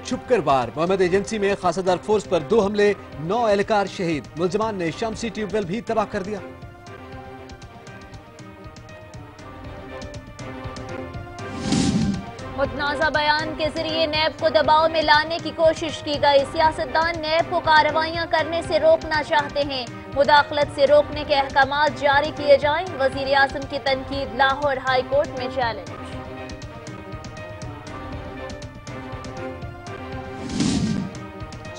چھپ کر وار محمد ایجنسی میں خاصدار فورس پر 2 حملے 9 اہلکار شہید ملزمان نے شمسی ٹیوب ویل بھی تباہ کر دیا متنازع بیان کے ذریعے نیب کو دباؤ میں لانے کی کوشش کی گئی سیاستدان نیب کو کارروائیاں کرنے سے روکنا چاہتے ہیں مداخلت سے روکنے کے احکامات جاری کیے جائیں وزیر اعظم کی تنقید لاہور ہائی کورٹ میں چیلنج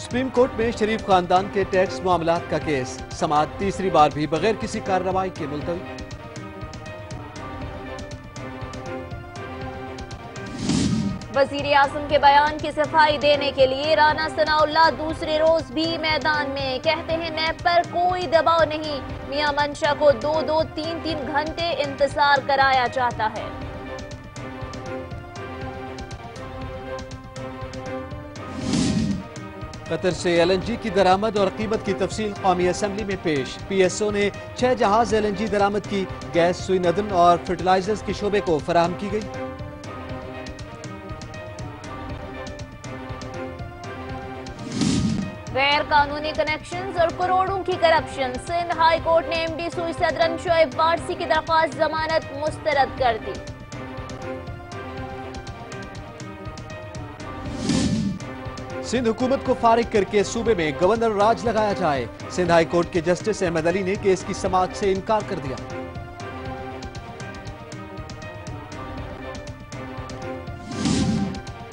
سپریم کورٹ میں شریف خاندان کے ٹیکس معاملات کا کیس سماعت تیسری بار بھی بغیر کسی کارروائی کے ملتوی وزیر اعظم کے بیان کی صفائی دینے کے لیے رانا ثناء اللہ دوسرے روز بھی میدان میں کہتے ہیں نیب پر کوئی دباؤ نہیں میاں منشا کو 2-3 گھنٹے انتظار کرایا جاتا ہے قطر سے ایل این جی کی درآمد اور قیمت کی تفصیل قومی اسمبلی میں پیش پی ایس او نے 6 جہاز ایل این جی درآمد کی گیس سوئی ندن اور فرٹیلائزرز کے شعبے کو فراہم کی گئی غیر قانونی کنیکشنز اور کروڑوں کی کرپشن سندھ ہائی کورٹ نے ایم ڈی سوئی صدرن شعیب وارثی کی درخواست ضمانت مسترد کر دی سندھ حکومت کو فارغ کر کے صوبے میں گورنر راج لگایا جائے سندھ ہائی کورٹ کے جسٹس احمد علی نے کیس کی سماعت سے انکار کر دیا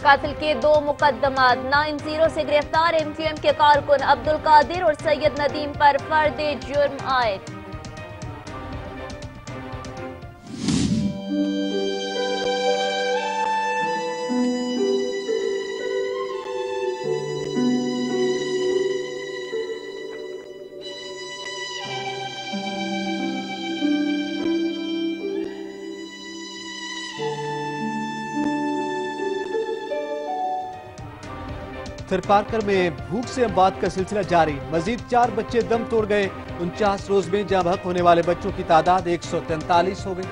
قتل کے 2 مقدمات 9-0 سے گرفتار ایم کیو ایم کے کارکن عبدالقادر اور سید ندیم پر فرد جرم عائد تھر پارکر میں بھوک سے اموات کا سلسلہ جاری مزید 4 بچے دم توڑ گئے 49 روز میں جاں بحق ہونے والے بچوں کی تعداد 143 ہو گئی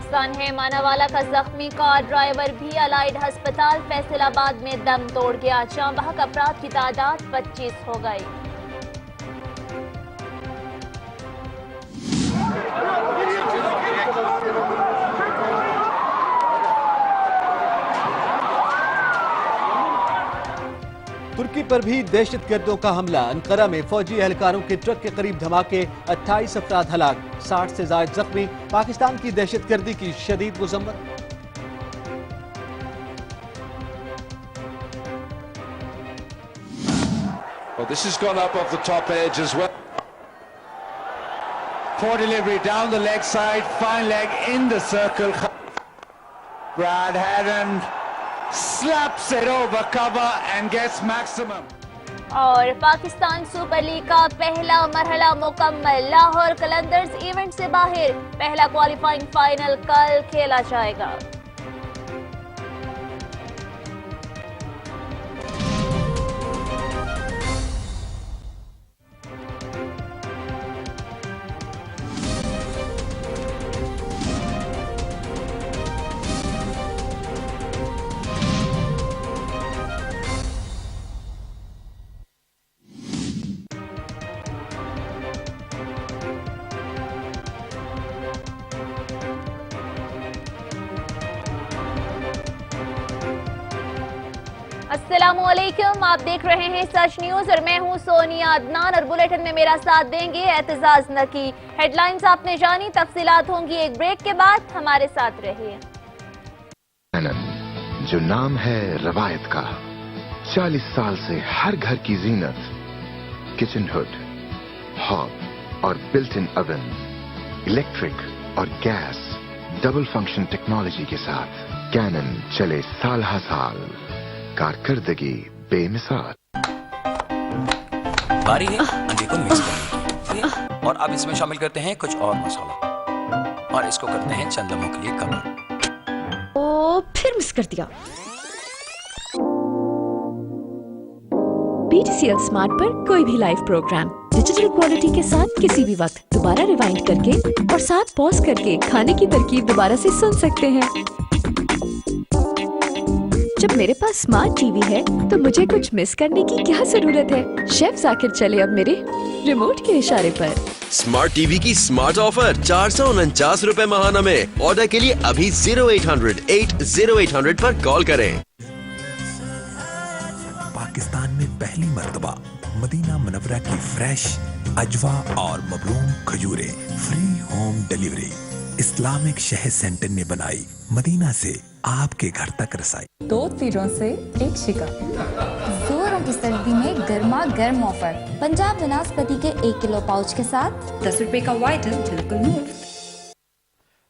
سانحہ ماناوالا کا زخمی کار ڈرائیور بھی الائیڈ ہسپتال فیصل آباد میں دم توڑ گیا جاں بحق افراد کی تعداد 25 ہو گئی ترکی پر بھی دہشت گردوں کا حملہ انقرہ میں فوجی اہلکاروں کے ٹرک کے قریب دھماکے 28 افراد ہلاک 60 سے زائد زخمی پاکستان کی دہشت گردی کی شدید مذمت Well, this has gone up off the top edge as well. Poor delivery down the leg side, fine leg in the circle. Brad Haddon slaps it over cover and gets maximum. اور Pakistan super league کا پہلا مرحلہ مکمل Lahore Qalandars event سے باہر پہلا qualifying final کل کھیلا جائے گا السلام علیکم آپ دیکھ رہے ہیں سچ نیوز اور میں ہوں سونیا عدنان اور بلیٹن میں میرا ساتھ دیں گے اعتزاز نقی ہیڈ لائنز آپ نے جانی تفصیلات ہوں گی ایک بریک کے بعد ہمارے ساتھ رہیے جو نام ہے روایت کا 40 سال سے ہر گھر کی زینت کچن ہوڈ ہاب اور بلٹ ان اوون الیکٹرک اور گیس ڈبل فنکشن ٹیکنالوجی کے ساتھ کینن چلے سال ہا سال کارکردگی بے مثال باری ہے انڈے کو مکس کرنے کی اور اب اس میں شامل کرتے ہیں کچھ اور مسالہ اور اس کو کرتے ہیں چند لمحوں کے لیے کور پھر مس کر دیا BTCL स्मार्ट पर कोई भी लाइव प्रोग्राम डिजिटल क्वालिटी के साथ किसी भी वक्त दोबारा रिवाइंड करके और साथ पॉज करके खाने की तरकीब दोबारा से सुन सकते हैं। जब मेरे पास स्मार्ट टीवी है तो मुझे कुछ मिस करने की क्या जरूरत है। शेफ जाकिर चले अब मेरे रिमोट के इशारे पर। स्मार्ट टीवी की स्मार्ट ऑफर 449 रुपए माहाना में। ऑर्डर के लिए अभी 0800-80800 पर कॉल करें। पाकिस्तान में पहली मर्तबा मदीना मुनव्वरा की फ्रेश अजवा और मबलूम खजूरें फ्री होम डिलीवरी इस्लामिक शहर सेंटर ने बनाई, मदीना से आपके घर तक रसाई। 2 तीरों से एक शिकार, जोरों की सर्दी में गर्मा गर्म ऑफर। पंजाब वनस्पति के 1 किलो पाउच के साथ 10 रुपए का वाइटल बिल्कुल मुफ्त।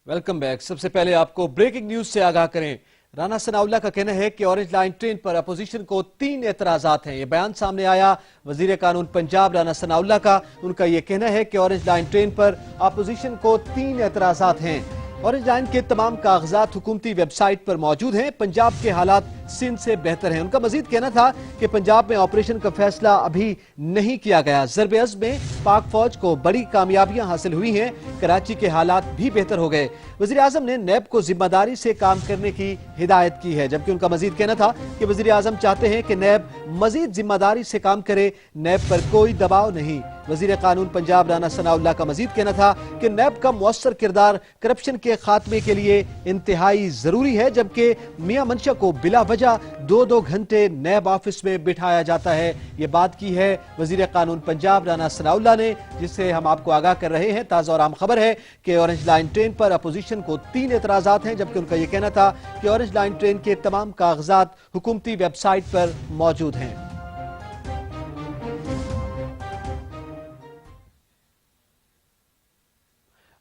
Welcome back. सबसे पहले आपको ब्रेकिंग न्यूज से आगाह करें। राना सनाउल्लाह का कहना है कि ऑरेंज लाइन ट्रेन पर अपोजिशन को 3 एतराजात हैं। ये बयान सामने आया वजीर कानून पंजाब राना सनाउल्लाह का। उनका यह कहना है कि ऑरेंज लाइन ट्रेन पर अपोजिशन को 3 एतराजात हैं। ऑरेंज लाइन के तमाम कागजात हुकूमती वेबसाइट पर मौजूद हैं। पंजाब के हालात सिंध से बेहतर हैं। उनका मजीद कहना था कि पंजाब में ऑपरेशन का फैसला अभी नहीं किया गया। ज़र्बे अज़्म में पाक फौज को बड़ी कामयाबियां हासिल हुई हैं। कराची के हालात भी बेहतर हो गए। वज़ीर आज़म ने नैब को जिम्मेदारी से काम करने की हिदायत की है, जबकि उनका मजीद कहना था कि वज़ीर आज़म चाहते हैं कि नैब मजीद जिम्मेदारी से काम करे, नैब पर कोई दबाव नहीं। वज़ीर कानून पंजाब राना सनाउल्लाह का मजीद कहना था कि नैब का मुअस्सर किरदार करप्शन के खात्मे के लिए इंतहाई जरूरी है, जबकि मियां मंशा को बिला वजह 2-2 घंटे नैब ऑफिस में बिठाया जाता है। ये बात की है वज़ीर कानून पंजाब राना सनाउल्लाह ने, जिससे हम आपको आगाह कर रहे हैं। ताज़ा और आम खबर है कि ऑरेंज लाइन ट्रेन पर अपोजिशन को 3 एतराजात हैं, जबकि उनका यह कहना था कि ऑरेंज लाइन ट्रेन के तमाम कागजात हुकूमती वेबसाइट पर मौजूद हैं।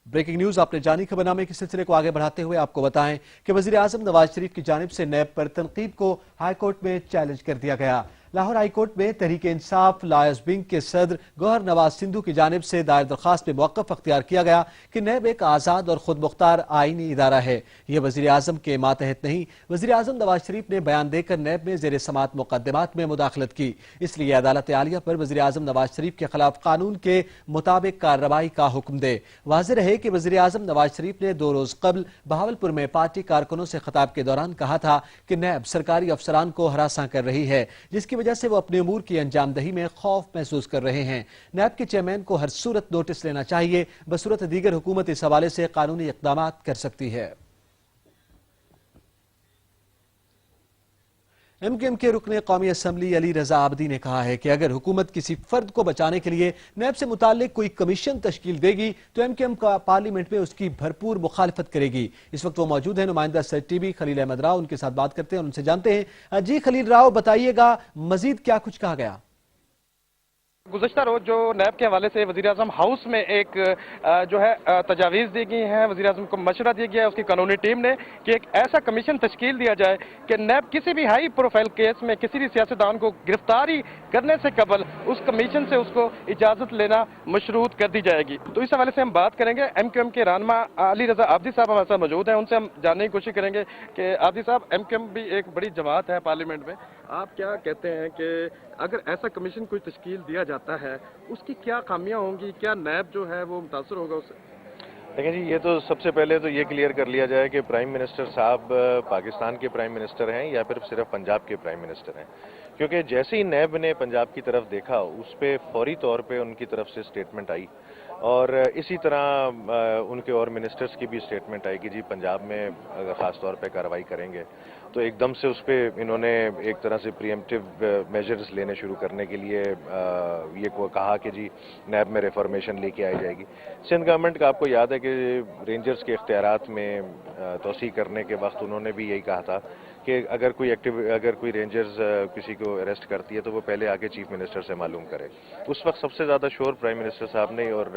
ब्रेकिंग न्यूज आपने जानी। खबरनामे के सिलसिले को आगे बढ़ाते हुए आपको बताएं कि वजीर आजम नवाज शरीफ की जानिब से नैब पर तनकीद को हाई कोर्ट में चैलेंज कर दिया गया। लाहौर हाई कोर्ट में तहरीक इंसाफ लायर्स विंग के सदर गौहर नवाज सिंधु की जानिब से दायर दरखास्त में मौक़िफ़ अख्तियार किया गया कि नैब एक आज़ाद और खुद मुख्तार आईनी इदारा है, यह वज़ीर आज़म के मातहत नहीं। वज़ीर आज़म नवाज शरीफ ने बयान देकर नैब में ज़ेर समात मुक़द्दमात में मुदाखलत की, इसलिए अदालत आलिया पर वज़ीर आज़म नवाज शरीफ के खिलाफ कानून के मुताबिक कार्रवाई का हुक्म दे। वाज़ेह रहे कि वज़ीर आज़म नवाज शरीफ ने 2 रोज़ कबल बहावलपुर में पार्टी कारकुनों से खिताब के दौरान कहा था कि नैब सरकारी अफसरान को हरासा कर रही है, जिसकी वजह से वो अपने उमूर की अंजामदही में खौफ महसूस कर रहे हैं। नैब के चेयरमैन को हर सूरत नोटिस लेना चाहिए, बसूरत दीगर हुकूमत इस हवाले से कानूनी इक़दाम कर सकती है। एमकेएम के रुकने कौमी असम्बली अली रजा आबदी ने कहा है कि अगर हुकूमत किसी फर्द को बचाने के लिए नैब से मुताल्लिक कोई कमीशन तश्कील देगी तो एमकेएम का पार्लियामेंट में उसकी भरपूर मुखालफत करेगी। इस वक्त वो मौजूद है नुमाइंदा सर टीवी खलील अहमद राव, उनके साथ बात करते हैं, उनसे जानते हैं। जी खलील राव, बताइएगा मजीद क्या कुछ कहा गया? गुज़श्ता रोज जो नैब के हवाले से वज़ीर आज़म हाउस में एक जो है तजावीज़ दी गई हैं, वज़ीर आज़म को मशवरा दिया गया है उसकी कानूनी टीम ने कि एक ऐसा कमीशन तश्कील दिया जाए कि नैब किसी भी हाई प्रोफाइल केस में किसी भी सियासतदान को गिरफ्तारी करने से कबल उस कमीशन से उसको इजाज़त लेना मशरूत कर दी जाएगी। तो इस हवाले से हम बात करेंगे। एमकेएम के रहनुमा अली रजा आबदी साहब हमारे साथ मौजूद हैं, उनसे हम जानने की कोशिश करेंगे कि आबदी साहब, एमकेएम भी एक बड़ी जमात है पार्लियामेंट में, आप क्या कहते हैं कि अगर ऐसा कमीशन कोई तश्कील दिया जाता है उसकी क्या खामियां होंगी, क्या नैब जो है वो मुतासर होगा उससे? देखिए जी, ये तो सबसे पहले तो ये क्लियर कर लिया जाए कि प्राइम मिनिस्टर साहब पाकिस्तान के प्राइम मिनिस्टर हैं या फिर सिर्फ पंजाब के प्राइम मिनिस्टर हैं, क्योंकि जैसे ही नैब ने पंजाब की तरफ देखा उस पर फौरी तौर पे उनकी तरफ से स्टेटमेंट आई और इसी तरह उनके और मिनिस्टर्स की भी स्टेटमेंट आई कि जी पंजाब में अगर ख़ास तौर पे कार्रवाई करेंगे तो एकदम से उस पर इन्होंने एक तरह से प्रीएम्प्टिव मेजर्स लेने शुरू करने के लिए ये कहा कि जी नैब में रिफॉर्मेशन लेके आई जाएगी। सिंध गवर्नमेंट का आपको याद है कि रेंजर्स के इख्तियारात में तोसी करने के वक्त उन्होंने भी यही कहा था कि अगर कोई रेंजर्स किसी को अरेस्ट करती है तो वो पहले आके चीफ मिनिस्टर से मालूम करे। उस वक्त सबसे ज़्यादा शोर प्राइम मिनिस्टर साहब ने और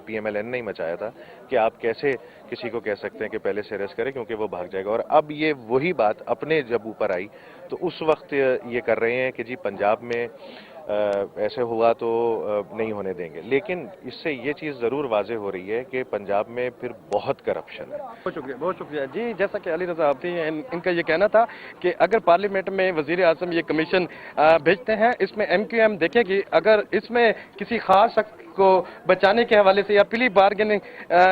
PMLN ने ही मचाया था कि आप कैसे किसी को कह सकते हैं कि पहले से अरेस्ट करें क्योंकि वो भाग जाएगा। और अब ये वही बात अपने जब ऊपर आई तो उस वक्त ये कर रहे हैं कि जी पंजाब में ایسے ہوا تو نہیں ہونے دیں گے. لیکن اس سے یہ چیز ضرور واضح ہو رہی ہے کہ پنجاب میں پھر بہت کرپشن ہے. بہت شکریہ جی. جیسا کہ علی رضا آبدی ہیں ان کا یہ کہنا تھا کہ اگر پارلیمنٹ میں وزیر اعظم یہ کمیشن بھیجتے ہیں اس میں ایم کیو ایم دیکھے گی اگر اس میں کسی خاص شخص کو بچانے کے حوالے سے یا پلی بارگیننگ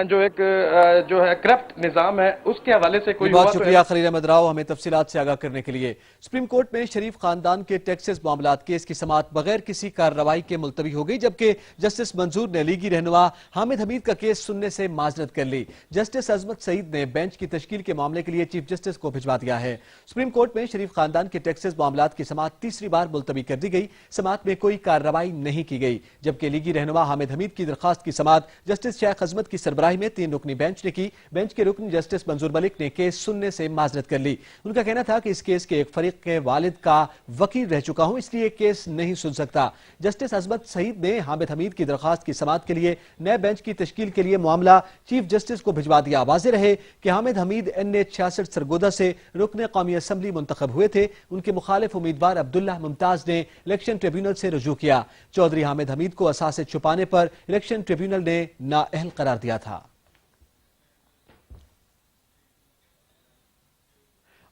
جو ہے کرپٹ نظام ہے اس کے حوالے سے کوئی بہت شکریہ خلیل احمد راؤ ہمیں تفصیلات سے آگاہ کرنے کے لیے. سپریم کورٹ میں شریف خاندان کے ٹیکسز معاملات کیس کی سماعت بغیر کسی کارروائی کے ملتوی ہو گئی جبکہ جسٹس منظور نے لیگی رہنما حامد حمید کا کیس سننے سے معذرت کر لی. جسٹس عظمت سعید نے بینچ کی تشکیل کے معاملے کے لیے چیف جسٹس کو بھجوا دیا ہے. سپریم کورٹ میں شریف خاندان کے ٹیکسز معاملات کی سماعت تیسری بار ملتوی کر دی گئی. سماعت میں کوئی کارروائی نہیں کی گئی جبکہ لیگی رہنما حامد حمید کی درخواست کی سماعت جسٹس شیخ عظمت کی سربراہی میں 3 رکنی بینچ نے کی. بینچ کے رکن جسٹس منظور ملک نے کیس سننے سے معذرت کر لی. ان کا کہنا تھا کہ اس کیس کے ایک فریق کے والد کا وکیل رہ چکا ہوں اس لیے کیس نہیں سن سکتا. جسٹس عظمت سعید نے حامد حمید کی درخواست کی سماعت کے لیے نئے بینچ کی تشکیل کے لیے معاملہ چیف جسٹس کو بھجوا دیا. واضح رہے کہ حامد حمید NH66 سرگودا سے رکن قومی اسمبلی منتخب ہوئے تھے. ان کے مخالف امیدوار عبداللہ ممتاز نے الیکشن ٹریبیونل سے رجوع کیا. چودھری حامد حمید کو اثاثے چھپانے پر الیکشن ٹریبیونل نے نااہل قرار دیا تھا.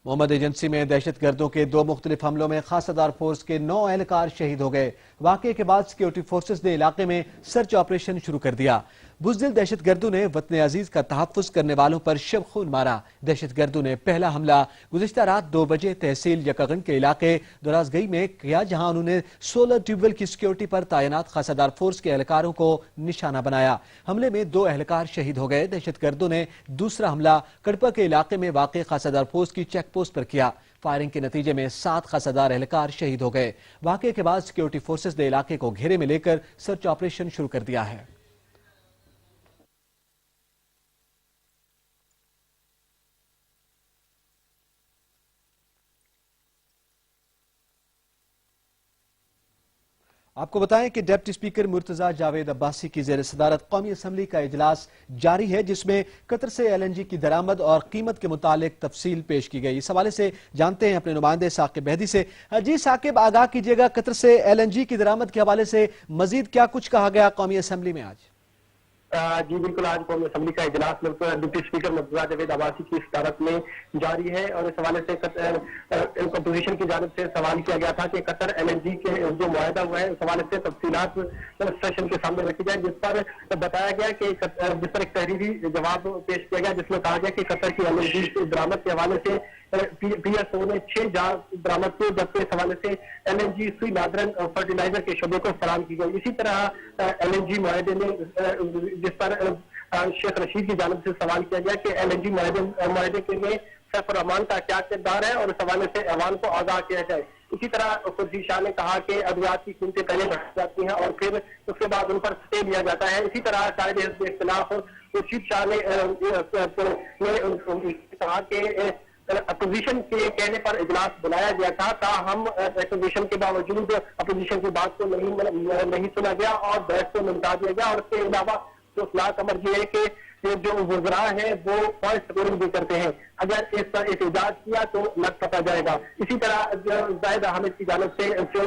محمد ایجنسی میں دہشت گردوں کے 2 مختلف حملوں میں خاصہ دار فورس کے 9 اہلکار شہید ہو گئے. واقعے کے بعد سیکیورٹی فورسز نے علاقے میں سرچ آپریشن شروع کر دیا. بزدل دہشت گردوں نے وطن عزیز کا تحفظ کرنے والوں پر شب خون مارا. دہشت گردوں نے پہلا حملہ گزشتہ رات 2 بجے تحصیل یکاگن کے علاقے درازگئی میں کیا جہاں انہوں نے 16 ٹیوب ویل کی سیکیورٹی پر تعینات خاصہ دار فورس کے اہلکاروں کو نشانہ بنایا. حملے میں 2 اہلکار شہید ہو گئے. دہشت گردوں نے دوسرا حملہ کڑپا کے علاقے میں واقع خاصہ دار فورس کی چیک پوسٹ پر کیا. فائرنگ کے نتیجے میں 7 خاصہ دار اہلکار شہید ہو گئے. واقعے کے بعد سیکیورٹی فورسز نے علاقے کو گھیرے میں لے کر سرچ آپریشن شروع کر دیا ہے. آپ کو بتائیں کہ ڈپٹی سپیکر مرتضی جاوید عباسی کی زیر صدارت قومی اسمبلی کا اجلاس جاری ہے جس میں قطر سے LNG کی درآمد اور قیمت کے متعلق تفصیل پیش کی گئی. اس حوالے سے جانتے ہیں اپنے نمائندے ثاقب مہدی سے. جی ثاقب، آگاہ کیجیے گا قطر سے LNG کی درآمد کے حوالے سے مزید کیا کچھ کہا گیا قومی اسمبلی میں آج؟ جی بالکل، آج قومی اسمبلی کا اجلاس ڈپٹی اسپیکر مرتضی جاوید عباسی کی صدارت میں جاری ہے اور اس حوالے سے اپوزیشن کی جانب سے سوال کیا گیا تھا کہ قطر LNG کے جو معاہدہ ہوا ہے اس حوالے سے تفصیلات سیشن کے سامنے رکھی جائے جس پر بتایا گیا کہ جس پر ایک تحریری جواب پیش کیا گیا جس میں کہا گیا کہ قطر کی LNG درآمد کے حوالے سے PSO نے 6 جہاز برآمد کیے جبکہ اس حوالے سے LNG سوئی نادرن فرٹیلائزر کے شعبے کو فراہم کی گئی. اسی طرح LNG معاہدے میں جس پر شیخ رشید کی جانب سے سوال کیا گیا کہ LNG معاہدے کے لیے سیف الرحمان کا کیا کردار ہے اور اس حوالے سے ایوان کو آگاہ کیا جائے. اسی طرح خورشید شاہ نے کہا کہ ادویات کی قیمتیں پہلے بڑھ جاتی ہیں اور پھر اس کے بعد ان پر سٹے لیا جاتا ہے. اسی طرح قائد حزب اختلاف خورشید شاہ نے کہا کہ اپوزیشن کے کہنے پر اجلاس بلایا گیا تھا تاہم اپوزیشن کے باوجود اپوزیشن کی بات کو نہیں سنا گیا اور بحث کو نمٹا دیا گیا. اور اس کے علاوہ جو اصلاحات امر یہ ہے کہ جو وزراء ہیں وہ فوائد سپورنگ بھی کرتے ہیں. اگر اس پر احتجاج کیا تو لگ پتا جائے گا. اسی طرح زاہد احمد کی جانب سے اس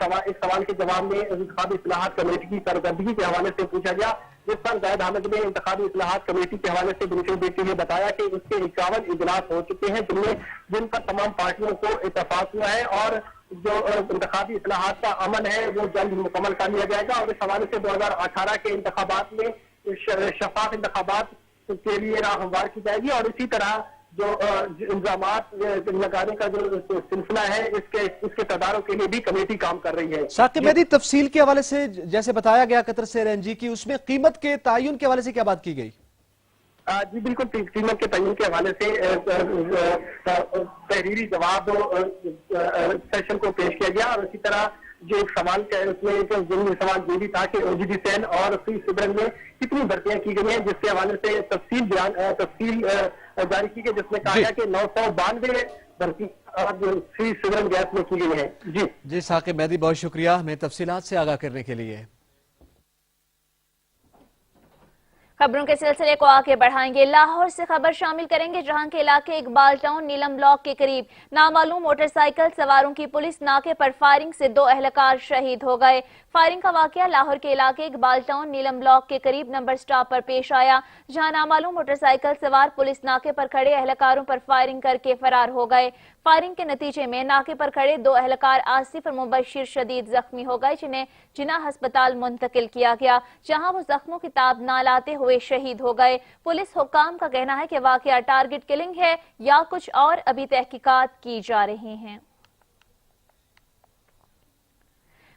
سوال کے جواب میں انتخابی اصلاحات کمیٹی کی کارکردگی کے حوالے سے پوچھا گیا جس پر زاہد احمد نے انتخابی اصلاحات کمیٹی کے حوالے سے بریفنگ دیتے ہوئے بتایا کہ اس کے 51 اجلاس ہو چکے ہیں جن پر تمام پارٹیوں کو اتفاق ہوا ہے اور جو انتخابی اصلاحات کا عمل ہے وہ جلد مکمل کر لیا جائے گا. اور اس حوالے سے 2018 کے انتخابات میں شفاف انتخابات کے لیے راہ ہموار کی جائے گی. اور اسی طرح جو الزامات لگانے کا جو سلسلہ ہے اس کے تدارک کے لیے بھی کمیٹی کام کر رہی ہے. ثاقب مہدی، تفصیل کے حوالے سے جیسے بتایا گیا قطر سے LNG کی، اس میں قیمت کے تعین کے حوالے سے کیا بات کی گئی؟ جی بالکل، قیمت کے تعین کے حوالے سے تحریری جواب سیشن کو پیش کیا گیا. اور اسی طرح جو ایک سوال اس میں ایک ضروری سوال یہ بھی تھا کہ OGD سین اور سی سبرن میں کتنی بھرتیاں کی گئی ہیں جس کے حوالے سے تفصیل جاری کی گئی جس میں کہا گیا کہ 992 بھرتی سی سبرن گیس میں کی گئی ہیں. جی ثاقب مہدی، بہت شکریہ ہمیں تفصیلات سے آگاہ کرنے کے لیے. खबरों के सिलसिले को आगे बढ़ाएंगे। लाहौर से खबर शामिल करेंगे, जहां के इलाके इकबाल टाउन नीलम ब्लॉक के करीब नामालूम मोटरसाइकिल सवारों की पुलिस नाके पर फायरिंग से 2 एहलकार शहीद हो गए। फायरिंग का वाकया लाहौर के इलाके इकबाल टाउन नीलम ब्लॉक के करीब नंबर स्टॉप पर पेश आया, जहां नामालूम मोटरसाइकिल सवार पुलिस नाके पर खड़े एहलकारों पर फायरिंग करके फरार हो गए। फायरिंग के नतीजे में नाके पर खड़े 2 एहलकार आसिफ और मुबशिर शदीद जख्मी हो गए, जिन्हें जिन्ना अस्पताल मुंतकिल किया गया, जहां वो जख्मों की ताब ना लाते हुए शहीद हो गए। पुलिस हुक्काम का कहना है कि वाकया टारगेट किलिंग है या कुछ और, अभी तहकीकात की जा रही हैं।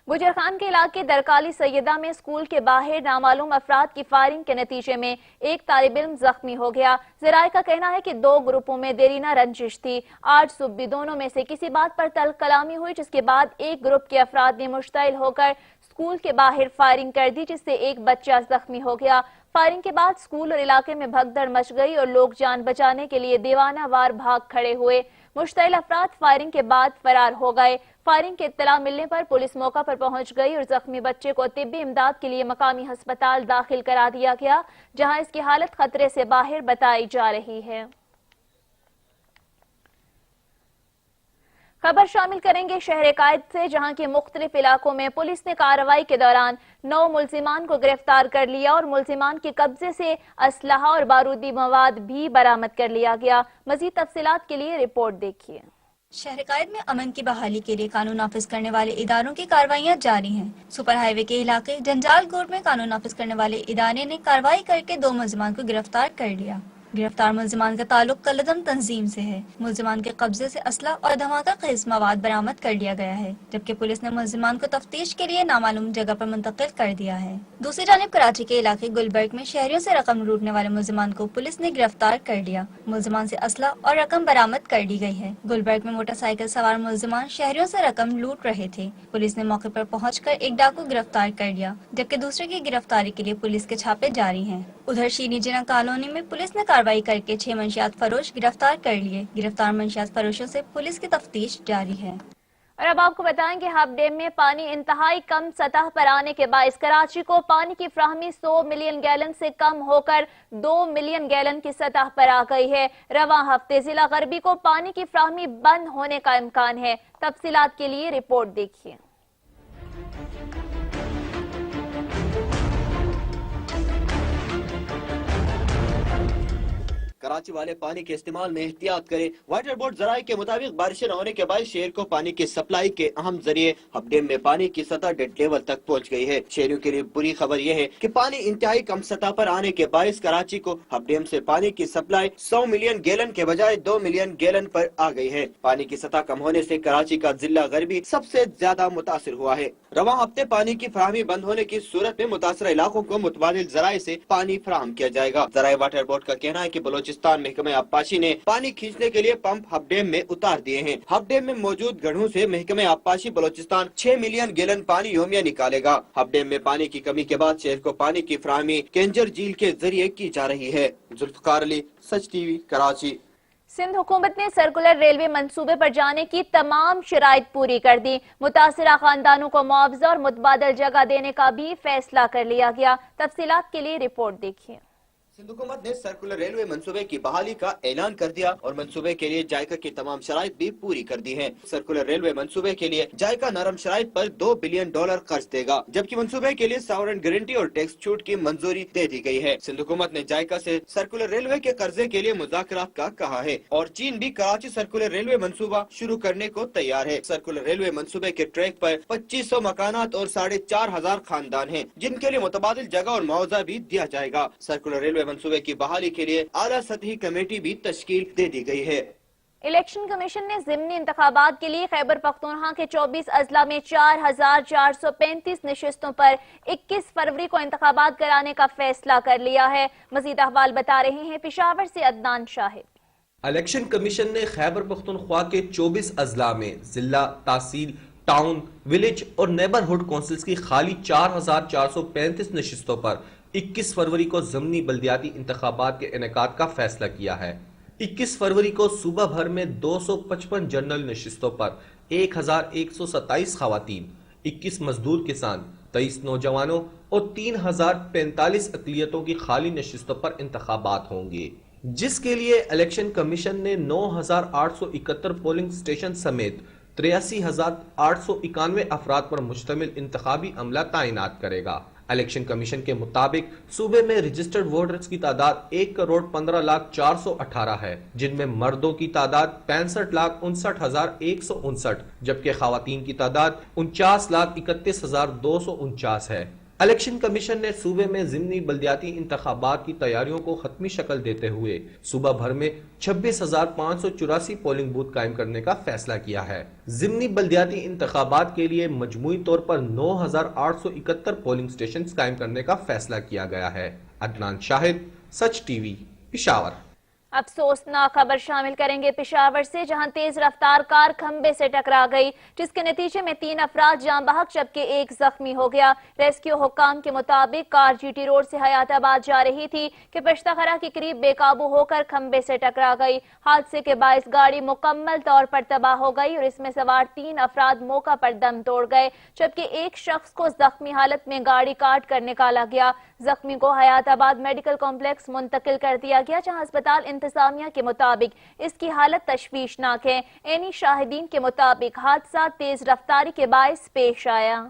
गुजर खान के इलाके दरकाली सैयदा में स्कूल के बाहर नामालूम अफराद की फायरिंग के नतीजे में एक तालिब इल्म जख्मी हो गया। ज़राए का कहना है कि 2 ग्रुपों में देरीना रंजिश थी। आज सुबह दोनों में से किसी बात पर तल्ख कलामी हुई, जिसके बाद एक ग्रुप के अफराद ने मुश्तइल होकर स्कूल के बाहर फायरिंग कर दी, जिससे एक बच्चा जख्मी हो गया। फायरिंग के बाद स्कूल और इलाके में भगदड़ मच गई और लोग जान बचाने के लिए दीवाना वार भाग खड़े हुए। मुश्तइल अफराद फायरिंग के बाद फरार हो गए। फायरिंग की इत्तला मिलने पर पुलिस मौका पर पहुंच गई और जख्मी बच्चे को तिब्बी इमदाद के लिए मकामी अस्पताल दाखिल करा दिया गया, जहां इसकी हालत खतरे से बाहर बताई जा रही है। खबर शामिल करेंगे शहर कायद से, जहां के मुख्तलिफ इलाकों में पुलिस ने कार्रवाई के दौरान 9 मुल्जिमान को गिरफ्तार कर लिया और मुल्जिमान के कब्जे से असलहा और बारूदी मवाद भी बरामद कर लिया गया। मजीद तफसीलात के लिए रिपोर्ट देखिए। शहर कायद में अमन की बहाली के लिए कानून नाफिज करने वाले इदारों की कार्रवाइयां जारी हैं। सुपर हाईवे के इलाके जंजाल गोड़ में कानून नाफिज करने वाले इदारे ने कार्रवाई करके 2 मुल्जिमान को गिरफ्तार कर लिया। गिरफ्तार मुल्जिमान का ताल्लुक कलदम तंजीम से है। मुल्जिमान के कब्जे से असला और धमाका खेज मवाद बरामद कर लिया गया है, जबकि पुलिस ने मुल्जिमान को तफ्तीश के लिए नामालूम जगह पर मुंतकिल कर दिया है। दूसरी जानिब कराची के इलाके गुलबर्ग में शहरियों से रकम लूटने वाले मुल्जिमान को पुलिस ने गिरफ्तार कर लिया। मुल्जिमान से असला और रकम बरामद कर ली गई है। गुलबर्ग में मोटरसाइकिल सवार मुल्जिमान शहरियों से रकम लूट रहे थे। पुलिस ने मौके पर पहुंचकर एक डाकू गिरफ्तार कर लिया, जबकि दूसरे की गिरफ्तारी के लिए पुलिस के छापे जारी हैं। उधर शीनी जिना कॉलोनी में पुलिस ने कार्रवाई करके 6 मंशियात फरोश गिरफ्तार कर लिए। गिरफ्तार मंशियात फरोशों से पुलिस की तफ्तीश जारी है। और अब आपको बताएं कि हब डैम में पानी इंतहाई कम सतह पर आने के बायस कराची को पानी की फ्राहमी 100 मिलियन गैलन से कम होकर 2 मिलियन गैलन की सतह पर आ गई है। रवां हफ्ते जिला गरबी को पानी की फ्राहमी बंद होने का इम्कान है। तफसीलात के लिए रिपोर्ट देखिए। कराची वाले पानी के इस्तेमाल में एहतियात करें। वाटर बोर्ड जराये के मुताबिक बारिशें न होने के बाद शहर को पानी की सप्लाई के अहम जरिए हब डैम में पानी की सतह डेड लेवल तक पहुंच गई है। शहरियों के लिए बुरी खबर यह है कि पानी इंतहाई कम सतह पर आने के बायस कराची को हब डैम से पानी की सप्लाई 100 मिलियन गैलन के बजाय 2 मिलियन गैलन पर आ गई है। पानी की सतह कम होने से कराची का जिला गरबी सबसे ज्यादा मुतासिर हुआ है। रवां हफ्ते पानी की फराहमी बंद होने की सूरत में मुतासरा इलाकों को मुतबादिल जराये से पानी फराहम किया जाएगा। जराये वाटर बोर्ड का कहना है कि बलोचिस्तान महकमे आबपाशी ने पानी खींचने के लिए पंप हब डैम में उतार दिए हैं। हब डैम में मौजूद गढ़ों से महकमे आबपाशी बलोचिस्तान 6 मिलियन गैलन पानी योमिया निकालेगा। हब डैम में पानी की कमी के बाद शहर को पानी की फराहमी केंजर झील के जरिए की जा रही है। जुल्फकार अली, सच टीवी, कराची। सिंध हुकूमत ने सर्कुलर रेलवे मंसूबे पर जाने की तमाम शराइत पूरी कर दी। मुतासिरा खानदानों को मुआवजा और मुतबादल जगह देने का भी फैसला कर लिया गया। तफसीलात के लिए रिपोर्ट देखिए। सिंध हुकूमत ने सर्कुलर रेलवे मंसूबे की बहाली का ऐलान कर दिया और मंसूबे के लिए जायका की तमाम शराइत भी पूरी कर दी हैं। सर्कुलर रेलवे मंसूबे के लिए जायका नरम शराइत पर $2 बिलियन कर्ज देगा, जबकि मंसूबे के लिए सॉवरेन गारंटी और टैक्स छूट की मंजूरी दे दी गई है। सिंध हुकूमत ने जायका से सर्कुलर रेलवे के कर्जे के लिए मुज़ाकरात का कहा है और चीन भी कराची सर्कुलर रेलवे मंसूबा शुरू करने को तैयार है। सर्कुलर रेलवे मंसूबे के ट्रैक पर 2500 मकानात और 4500 खानदान हैं, जिनके लिए मुतबादिल जगह और मुआवजा भी दिया जाएगा। सर्कुलर रेलवे मंसूबे की बहाली के लिए आला सतही कमेटी भी तश्कील दे दी गई है। इलेक्शन कमीशन ने ज़िमनी इंतखाबात के लिए खैबर पख्तूनख्वा के 24 अजला में 4435 नशिस्तों पर 21 फरवरी को इंतखाबात कराने का फैसला कर लिया है। मजीद अहवाल बता रहे हैं पेशावर से अदनान शाहिद। इलेक्शन कमीशन ने खैबर पख्तूनख्वा के 24 अजला में जिला, तहसील, टाउन, विलेज और नेबरहुड काउंसिल्स की खाली 4435 नशिस्तों पर 21 फरवरी को ज़िमनी बल्दियाती इंतखाबात के इनेकाद का फैसला किया है। 21 फरवरी को सूबा भर में 255 जनरल नशिस्तों पर 1127 खवातीन, 21 मजदूर किसान 23 نوجوانوں اور 3045 اقلیتوں کی خالی نشستوں پر انتخابات ہوں گے، جس کے لیے الیکشن کمیشن نے 9871 پولنگ سٹیشن سمیت 83,891 افراد پر مشتمل انتخابی عملہ تعینات کرے گا۔ الیکشن کمیشن کے مطابق صوبے میں رجسٹرڈ ووٹرز کی تعداد 1,15,04,18 ہے، جن میں مردوں کی تعداد 65,59,159 جبکہ خواتین کی تعداد 49,31,249 ہے۔ الیکشن کمیشن نے صوبے میں ضمنی بلدیاتی انتخابات کی تیاریوں کو حتمی شکل دیتے ہوئے صوبہ بھر میں 26,584 پولنگ بوتھ قائم کرنے کا فیصلہ کیا ہے۔ ضمنی بلدیاتی انتخابات کے لیے مجموعی طور پر 9,871 پولنگ سٹیشنز قائم کرنے کا فیصلہ کیا گیا ہے۔ عدنان شاہد، سچ ٹی وی، پشاور۔ افسوسناک خبر شامل کریں گے پشاور سے، جہاں تیز رفتار کار کھمبے سے ٹکرا گئی، جس کے نتیجے میں 3 افراد جاں بحق جبکہ 1 زخمی ہو گیا۔ ریسکیو حکام کے مطابق کار جی ٹی روڈ سے حیات آباد جا رہی تھی کہ پشتخرہ کے قریب بے قابو ہو کر کھمبے سے ٹکرا گئی۔ حادثے کے باعث گاڑی مکمل طور پر تباہ ہو گئی اور اس میں سوار 3 افراد موقع پر دم توڑ گئے، جبکہ 1 شخص کو زخمی حالت میں گاڑی کاٹ کر نکالا گیا۔ زخمی کو حیات آباد میڈیکل کمپلیکس منتقل کر دیا گیا، جہاں اسپتال انتظامیہ کے مطابق اس کی حالت تشویشناک ہے۔ عینی شاہدین کے مطابق حادثہ تیز رفتاری کے باعث پیش آیا۔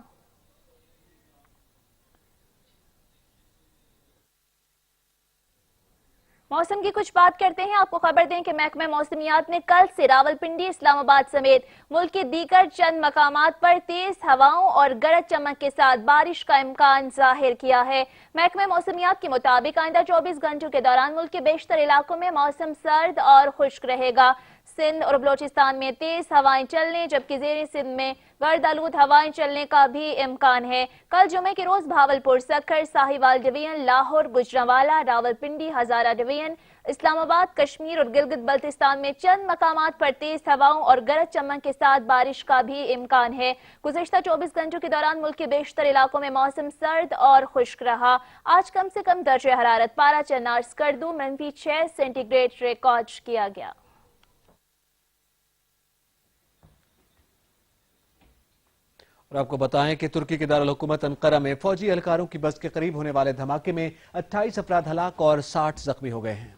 موسم کی کچھ بات کرتے ہیں، آپ کو خبر دیں کہ محکمہ موسمیات نے کل سے راولپنڈی، اسلام آباد سمیت ملک کے دیگر چند مقامات پر تیز ہواؤں اور گرج چمک کے ساتھ بارش کا امکان ظاہر کیا ہے۔ محکمہ موسمیات کے مطابق آئندہ 24 گھنٹوں کے دوران ملک کے بیشتر علاقوں میں موسم سرد اور خشک رہے گا۔ سندھ اور بلوچستان میں تیز ہوائیں چلنے جبکہ زیر سندھ میں گرد آلود ہوائیں چلنے کا بھی امکان ہے۔ کل جمعے کے روز بھاولپور، سکھر، ساہیوال ڈویژن، لاہور، گجرانوالہ، راولپنڈی، ہزارہ ڈویژن، اسلام آباد، کشمیر اور گلگت بلتستان میں چند مقامات پر تیز ہواؤں اور گرج چمک کے ساتھ بارش کا بھی امکان ہے۔ گزشتہ 24 گھنٹوں کے دوران ملک کے بیشتر علاقوں میں موسم سرد اور خشک رہا۔ آج کم سے کم درجہ حرارت پارا چنار سکردو -6 سینٹی گریڈ ریکارڈ کیا گیا۔ اور آپ کو بتائیں کہ ترکی کے دارالحکومت انقرہ میں فوجی اہلکاروں کی بس کے قریب ہونے والے دھماکے میں 28 افراد ہلاک اور 60 زخمی ہو گئے ہیں۔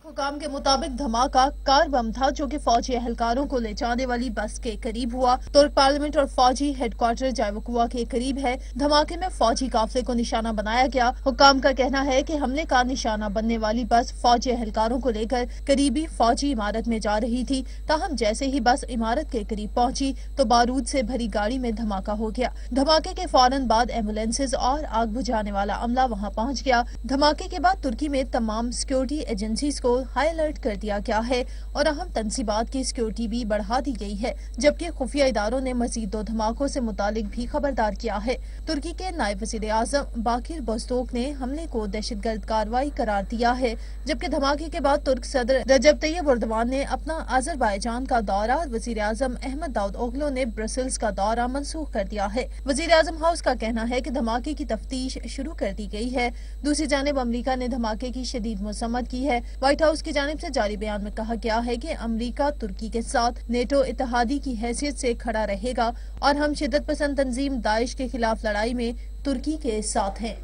حکام کے مطابق دھماکہ کار بم تھا جو کہ فوجی اہلکاروں کو لے جانے والی بس کے قریب ہوا۔ ترک پارلیمنٹ اور فوجی ہیڈ کوارٹر جائیوکوا کے قریب ہے۔ دھماکے میں فوجی قافلے کو نشانہ بنایا گیا۔ حکام کا کہنا ہے کہ حملے کا نشانہ بننے والی بس فوجی اہلکاروں کو لے کر قریبی فوجی عمارت میں جا رہی تھی، تاہم جیسے ہی بس عمارت کے قریب پہنچی تو بارود سے بھری گاڑی میں دھماکہ ہو گیا۔ دھماکے کے فوراً بعد ایمبولینسز اور آگ بجھانے والا عملہ وہاں پہنچ گیا۔ دھماکے کے بعد ترکی میں تمام سیکیورٹی ایجنسیز کو ہائی الرٹ کر دیا گیا ہے اور اہم تنصیبات کی سیکیورٹی بھی بڑھا دی گئی ہے، جبکہ خفیہ اداروں نے مزید 2 دھماکوں سے متعلق بھی خبردار کیا ہے۔ ترکی کے نائب وزیر اعظم باکر بوزدوگ نے حملے کو دہشت گرد کارروائی قرار دیا ہے، جبکہ دھماکے کے بعد ترک صدر رجب طیب اردوان نے اپنا آذربائیجان کا دورہ اور وزیر اعظم احمد داؤد اوغلو نے برسلز کا دورہ منسوخ کر دیا ہے۔ وزیر اعظم ہاؤس کا کہنا ہے کہ دھماکے کی تفتیش شروع کر دی گئی ہے۔ دوسری جانب امریکہ نے دھماکے کی شدید مذمت کی ہے۔ وائٹ ہاؤس کی جانب سے جاری بیان میں کہا گیا ہے کہ امریکہ ترکی کے ساتھ نیٹو اتحادی کی حیثیت سے کھڑا رہے گا اور ہم شدت پسند تنظیم داعش کے خلاف لڑائی میں ترکی کے ساتھ ہیں۔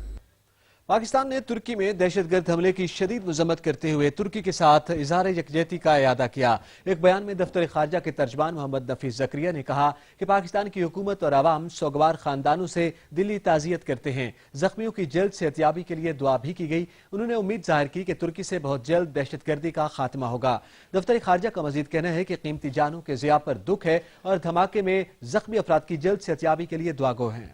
پاکستان نے ترکی میں دہشت گرد حملے کی شدید مذمت کرتے ہوئے ترکی کے ساتھ اظہار یکجہتی کا اعادہ کیا۔ ایک بیان میں دفتر خارجہ کے ترجمان محمد نفیس زکریا نے کہا کہ پاکستان کی حکومت اور عوام سوگوار خاندانوں سے دلی تعزیت کرتے ہیں۔ زخمیوں کی جلد صحتیابی کے لیے دعا بھی کی گئی۔ انہوں نے امید ظاہر کی کہ ترکی سے بہت جلد دہشت گردی کا خاتمہ ہوگا۔ دفتر خارجہ کا مزید کہنا ہے کہ قیمتی جانوں کے ضیاع پر دکھ ہے اور دھماکے میں زخمی افراد کی جلد صحتیابی کے لیے دعا گو ہیں۔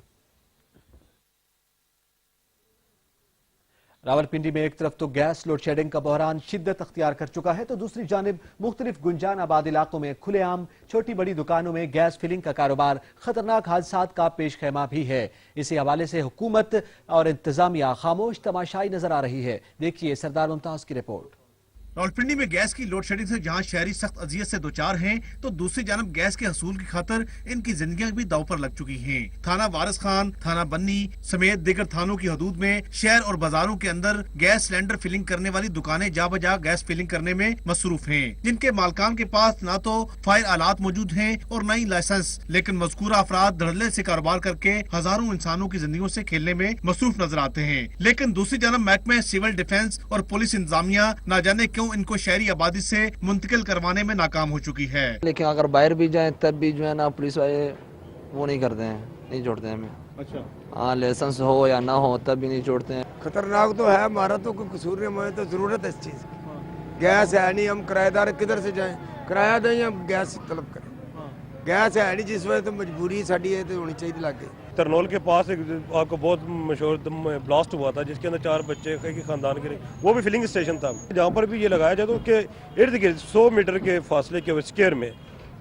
راولپنڈی میں ایک طرف تو گیس لوڈ شیڈنگ کا بحران شدت اختیار کر چکا ہے تو دوسری جانب مختلف گنجان آباد علاقوں میں کھلے عام چھوٹی بڑی دکانوں میں گیس فلنگ کا کاروبار خطرناک حادثات کا پیش خیمہ بھی ہے۔ اسی حوالے سے حکومت اور انتظامیہ خاموش تماشائی نظر آ رہی ہے۔ دیکھیے سردار ممتاز کی رپورٹ۔ रावलपिंडी में गैस की लोड शेडिंग से जहां शहरी सख्त अजियत से दोचार हैं, तो दूसरी जानब गैस के हसूल की खातर इनकी जिंदगियां भी दांव पर लग चुकी हैं। थाना वारिस खान, थाना बन्नी समेत दीगर थानों की हदूद में शहर और बाजारों के अंदर गैस सिलेंडर फिलिंग करने वाली दुकानें जा बजा गैस फिलिंग करने में मसरूफ हैं, जिनके मालकान के पास न तो फायर आलात मौजूद हैं और न ही लाइसेंस, लेकिन मज़कूरा अफराद धड़ल्ले से कारोबार करके हजारों इंसानों की जिंदगियों से खेलने में मसरूफ नजर आते हैं। लेकिन दूसरी जानब महकमे सिविल डिफेंस और पुलिस इंतजामिया न जाने क्यों इनको शहरी आबादी से मुंतकिल करवाने में नाकाम हो चुकी है। लेकिन अगर बाहर भी जाए तब भी जो है ना पुलिस वाले वो नहीं करते हैं, नहीं छोड़ते हैं हमें। अच्छा हाँ, लाइसेंस हो या ना हो तब भी नहीं छोड़ते हैं। खतरनाक तो है, हमारा तो कोई कसूर नहीं, हमें तो जरूरत है इस चीज़ की। गैस है नहीं, हम किराएदार किधर से जाएं, किराया दें या गैस तलब करें। गैस है नहीं, जिस वजह तो मजबूरी साड़ी है तो होनी चाहिए लागे। तरनोल के पास एक आपको बहुत मशहूर ब्लास्ट हुआ था, जिसके अंदर 4 बच्चे एक ही खानदान के, वो भी फिलिंग स्टेशन था। जहाँ पर भी ये लगाया जाए तो उसके इर्द गिर्द 100 मीटर के फासले के स्क्वायर में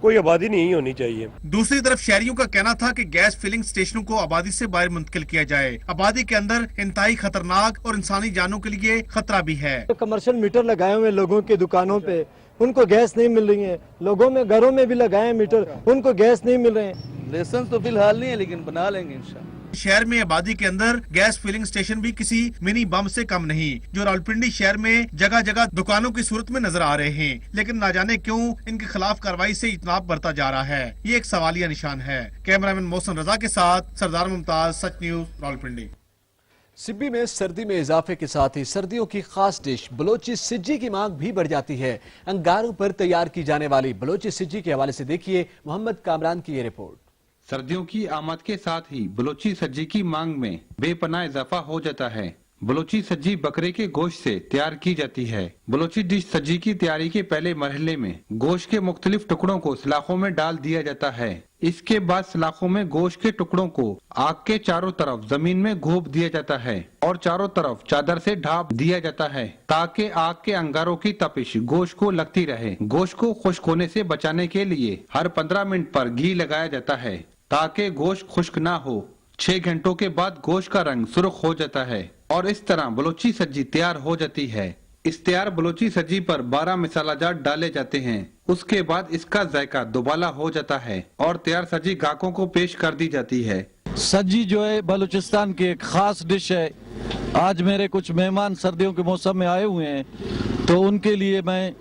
कोई आबादी नहीं होनी चाहिए। दूसरी तरफ शहरियों का कहना था कि गैस फिलिंग स्टेशनों को आबादी से बाहर मुंतकिल किया जाए। आबादी के अंदर इंतहाई खतरनाक और इंसानी जानों के लिए खतरा भी है। कमर्शियल मीटर लगाए हुए लोगों की दुकानों पे, उनको गैस नहीं मिल रही है। लोगों में घरों में भी लगाए मीटर, उनको गैस नहीं मिल रहे हैं। लाइसेंस तो फिलहाल नहीं है, लेकिन बना लेंगे इंशाल्लाह। शहर में आबादी के अंदर गैस फिलिंग स्टेशन भी किसी मिनी बम से कम नहीं, जो रावलपिंडी शहर में जगह जगह दुकानों की सूरत में नजर आ रहे हैं। लेकिन ना जाने क्यों इनके खिलाफ कार्रवाई से इजनाब बरता जा रहा है, ये एक सवालिया निशान है। कैमरामैन मोहसिन रजा के साथ सरदार मुमताज, सच न्यूज, रावलपिंडी। सिब्बी में सर्दी में इजाफे के साथ ही सर्दियों की खास डिश बलोची सिज्जी की मांग भी बढ़ जाती है। अंगारों पर तैयार की जाने वाली बलोची सिज्जी के हवाले से देखिए मोहम्मद कामरान की ये रिपोर्ट। सर्दियों की आमद के साथ ही बलोची सज्जी की मांग में बेपनाह इजाफा हो जाता है। बलोची सज्जी बकरे के गोश्त से तैयार की जाती है। बलोची डिश सज्जी की तैयारी के पहले मरहले में गोश्त के मुख्तलिफ टुकड़ों को सलाखों में डाल दिया जाता है। इसके बाद सलाखों में गोश्त के टुकड़ों को आग के चारों तरफ जमीन में घोंप दिया जाता है और चारों तरफ चादर से ढांप दिया जाता है, ताकि आग के अंगारों की तपिश गोश्त को लगती रहे। गोश्त को खुश्क होने से बचाने के लिए हर 15 मिनट पर घी लगाया जाता है, ताकि गोश्त खुश्क ना हो। 6 घंटों के बाद गोश्त का रंग सुर्ख हो जाता है और इस तरह बलोची सज्जी तैयार हो जाती है। इस तैयार बलोची सज्जी पर 12 मसाला जात डाले जाते हैं। उसके बाद इसका जायका दुबाला हो जाता है और तैयार सज्जी ग्राहकों को पेश कर दी जाती है। सज्जी जो है बलूचिस्तान की एक खास डिश है। आज मेरे कुछ मेहमान सर्दियों के मौसम में आए हुए हैं, तो उनके लिए मैं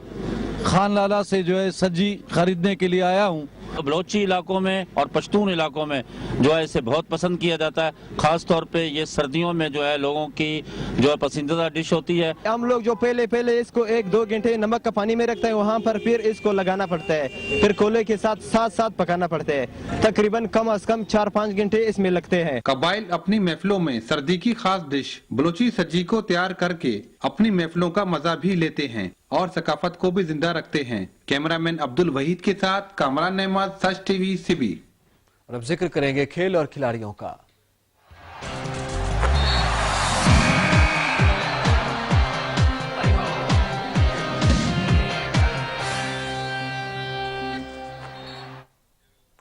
खान लाला से जो है सज्जी खरीदने के लिए आया हूँ। बलोची इलाकों में और पश्तून इलाकों में जो है इसे बहुत पसंद किया जाता है। खास तौर पे ये सर्दियों में जो है लोगों की जो है पसंदीदा डिश होती है। हम लोग जो पहले इसको 1-2 घंटे नमक का पानी में रखते हैं, वहाँ पर फिर इसको लगाना पड़ता है, फिर कोले के साथ पकाना पड़ता है। तकरीबन कम से कम 4-5 घंटे इसमें लगते हैं। कबाइल अपनी महफिलों में सर्दी की खास डिश बलोची सज्जी को तैयार करके अपनी महफिलों का मजा भी लेते हैं और सकाफत को भी जिंदा रखते हैं। कैमरामैन अब्दुल वहीद के साथ कामरान नेमाज, सच टीवी, सिबी। और अब जिक्र करेंगे खेल और खिलाड़ियों का।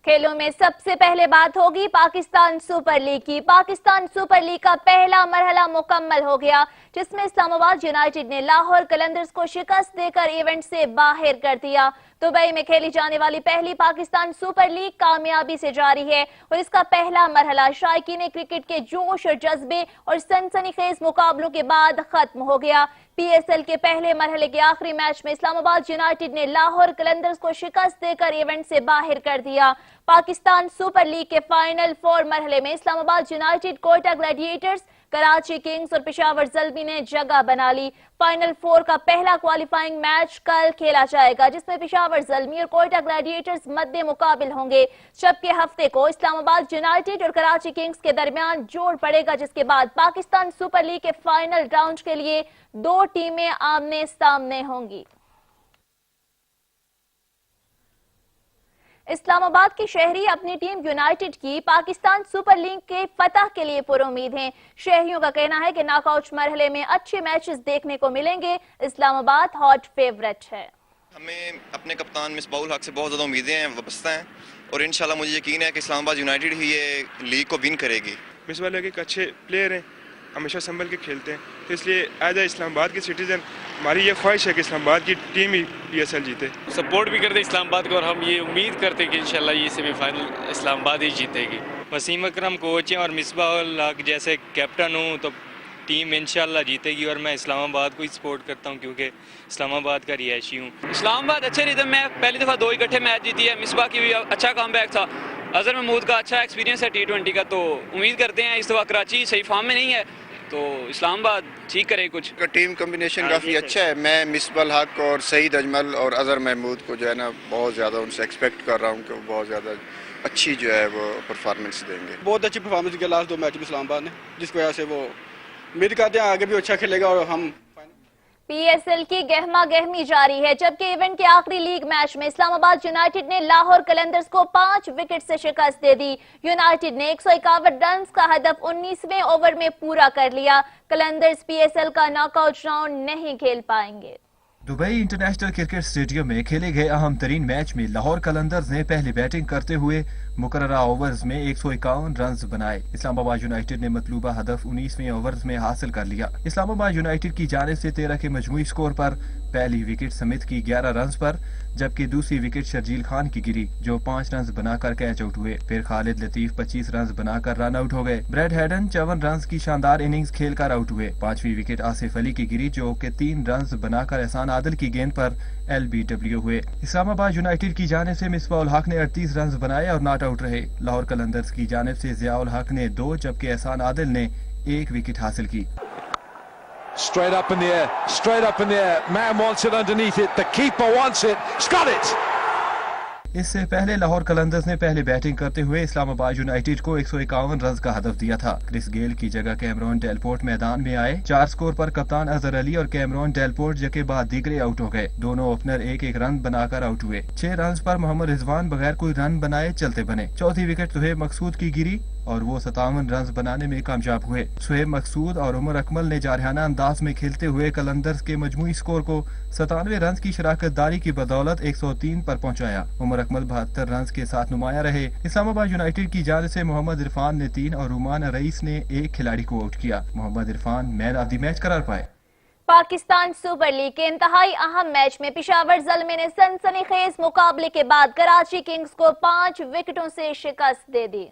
खेलों में सबसे पहले बात होगी पाकिस्तान सुपर लीग की। पाकिस्तान सुपर लीग का पहला मरहला मुकम्मल हो गया, जिसमें इस्लामाबाद यूनाइटेड ने लाहौर कलंदर्स को शिकस्त देकर इवेंट से बाहर कर दिया। दुबई में खेली जाने वाली पहली पाकिस्तान सुपर लीग कामयाबी से जारी है और इसका पहला मरहला शायकीन क्रिकेट के जोश और जज्बे और सनसनीखेज मुकाबलों के बाद खत्म हो गया। पीएसएल के पहले मरहले के आखिरी मैच में इस्लामाबाद यूनाइटेड ने लाहौर कलंदर्स को शिकस्त देकर इवेंट से बाहर कर दिया। पाकिस्तान सुपर लीग के फाइनल 4 मरहले में Islamabad United, Quetta Gladiators, Karachi Kings और पेशावर ज़ल्मी ने जगह बना ली। फाइनल 4 का पहला क्वालिफाइंग मैच कल खेला जाएगा, जिसमें पेशावर ज़ल्मी और कोयटा ग्लैडिएटर्स मद्दे मुकाबिल होंगे। जबकि हफ्ते को इस्लामाबाद यूनाइटेड और कराची किंग्स के दरमियान जोड़ पड़ेगा, जिसके बाद पाकिस्तान सुपर लीग के फाइनल राउंड के लिए 2 टीमें आमने सामने होंगी। इस्लामाबाद के शहरी अपनी टीम यूनाइटेड की पाकिस्तान सुपर लीग के फतह के लिए पुरुमीद हैं। शहरियों का कहना है कि नॉकआउट मरहले में अच्छे मैचेस देखने को मिलेंगे। इस्लामाबाद हॉट फेवरेट है। हमें अपने कप्तान मिसबाउल हक से बहुत ज़्यादा उम्मीदें हैं, वाबस्ता हैं और इंशाल्लाह मुझे यकीन है कि इस्लामाबाद यूनाइटेड ही ये लीग को विन करेगी। मिसबाउल एक अच्छे प्लेयर हैं, हमेशा संभल के खेलते हैं, तो इसलिए एज ए इस्लामाबाद के सिटीजन हमारी ये ख्वाहिश है कि इस्लामाबाद की टीम ही PSL जीते। सपोर्ट भी करते इस्लामाबाद को और हम ये उम्मीद करते कि इंशाल्लाह ये सेमीफाइनल इस्लामाबाद ही जीतेगी। वसीम अकरम कोच हैं और मिसबाह उल हक जैसे कैप्टन हूँ तो टीम इंशाल्लाह जीतेगी और मैं इस्लामाबाद को ही सपोर्ट करता हूँ क्योंकि इस्लामाबाद का रिहायशी हूँ। इस्लामाबाद अच्छे रिदम में पहली दफ़ा 2 इकट्ठे मैच जीती है। मिसबाह की भी अच्छा कमबैक था। अजहर महमूद का अच्छा एक्सपीरियंस है T20 का, तो उम्मीद करते हैं इस दफ़ा कराची सही फॉर्म में नहीं है तो इस्लामाबाद ठीक करे कुछ। टीम कम्बिनेशन काफ़ी अच्छा है। मैं मिसबाह उल हक और सईद अजमल और अजहर महमूद को जो है ना बहुत ज़्यादा उनसे एक्सपेक्ट कर रहा हूँ कि वो बहुत ज़्यादा अच्छी जो है वो परफॉर्मेंस देंगे। बहुत अच्छी परफॉर्मेंस की लास्ट 2 मैच में इस्लामाबाद ने, जिसकी वजह से वो उम्मीद करते हैं आगे भी अच्छा खेलेगा। और हम PSL की गहमा गहमी जारी है, जबकि इवेंट के आखिरी लीग मैच में इस्लामाबाद यूनाइटेड ने लाहौर कलंदर्स को 5 विकेट से शिकस्त दे दी। यूनाइटेड ने 151 रन का हदफ 19वें ओवर में पूरा कर लिया। कलंदर्स PSL का नॉकआउट राउंड नहीं खेल पाएंगे। दुबई इंटरनेशनल क्रिकेट स्टेडियम में खेले गए अहम तरीन मैच में लाहौर कलंदर्स ने पहले बैटिंग करते हुए मुकर्ररा ओवर्स में 151 रन बनाए। इस्लामाबाद यूनाइटेड ने मतलूबा हदफ 19वें ओवर्स में हासिल कर लिया। इस्लामाबाद यूनाइटेड की जानिब से 13 के मजमूई स्कोर पर पहली विकेट समित की 11 रन पर, जबकि दूसरी विकेट शर्जील खान की गिरी जो 5 रन बनाकर कैच आउट हुए। फिर खालिद लतीफ 25 रन बनाकर रन आउट हो गए। ब्रैड हैडन 54 रन की शानदार इनिंग्स खेलकर आउट हुए। 5वीं विकेट आसिफ अली की गिरी जो कि 3 रन बनाकर एहसान आदिल की गेंद पर LBW हुए। इस्लामाबाद यूनाइटेड की जानिब से मिसबाह उल हक ने 38 रन बनाए और नॉट आउट रहे। लाहौर कलंदर्स की जानिब से जिया उल हक ने 2 जबकि एहसान आदिल ने 1 विकेट हासिल की। Straight up in the air, straight up in the air. Man wants it underneath it. The keeper wants it. He's got it. इससे पहले लाहौर कलंदर्स ने पहले बैटिंग करते हुए इस्लामाबाद यूनाइटेड को 151 रन का हदफ दिया था। क्रिस गेल की जगह कैमरॉन डेलपोर्ट मैदान में आए। 4 स्कोर पर कप्तान अजहर अली और कैमरॉन डेलपोर्ट जगह बाद दीगरे आउट हो गए। दोनों ओपनर 1-1 रन बनाकर आउट हुए। 6 रन पर मोहम्मद रिजवान बगैर कोई रन बनाए चलते बने। चौथी विकेट सुहेब मकसूद की गिरी और वो 57 रन बनाने में कामयाब हुए। सुहेब मकसूद और उमर अकमल ने जारहाना अंदाज में खेलते हुए कलंदर्स के मजमूई स्कोर को 97 रन की शराकतदारी की बदौलत 103 पर पहुंचाया। उमर अकमल 72 रन के साथ नुमाया रहे। इस्लामाबाद यूनाइटेड की जानिब से मोहम्मद इरफान ने 3 और रुमान रईस ने 1 खिलाड़ी को आउट किया। Mohammad Irfan man of the match करार पाए। पाकिस्तान सुपर लीग के इंतहाई अहम मैच में पेशावर ज़ल्मे ने सनसनीखेज मुकाबले के बाद कराची किंग्स को 5 विकेटों से शिकस्त दे दी।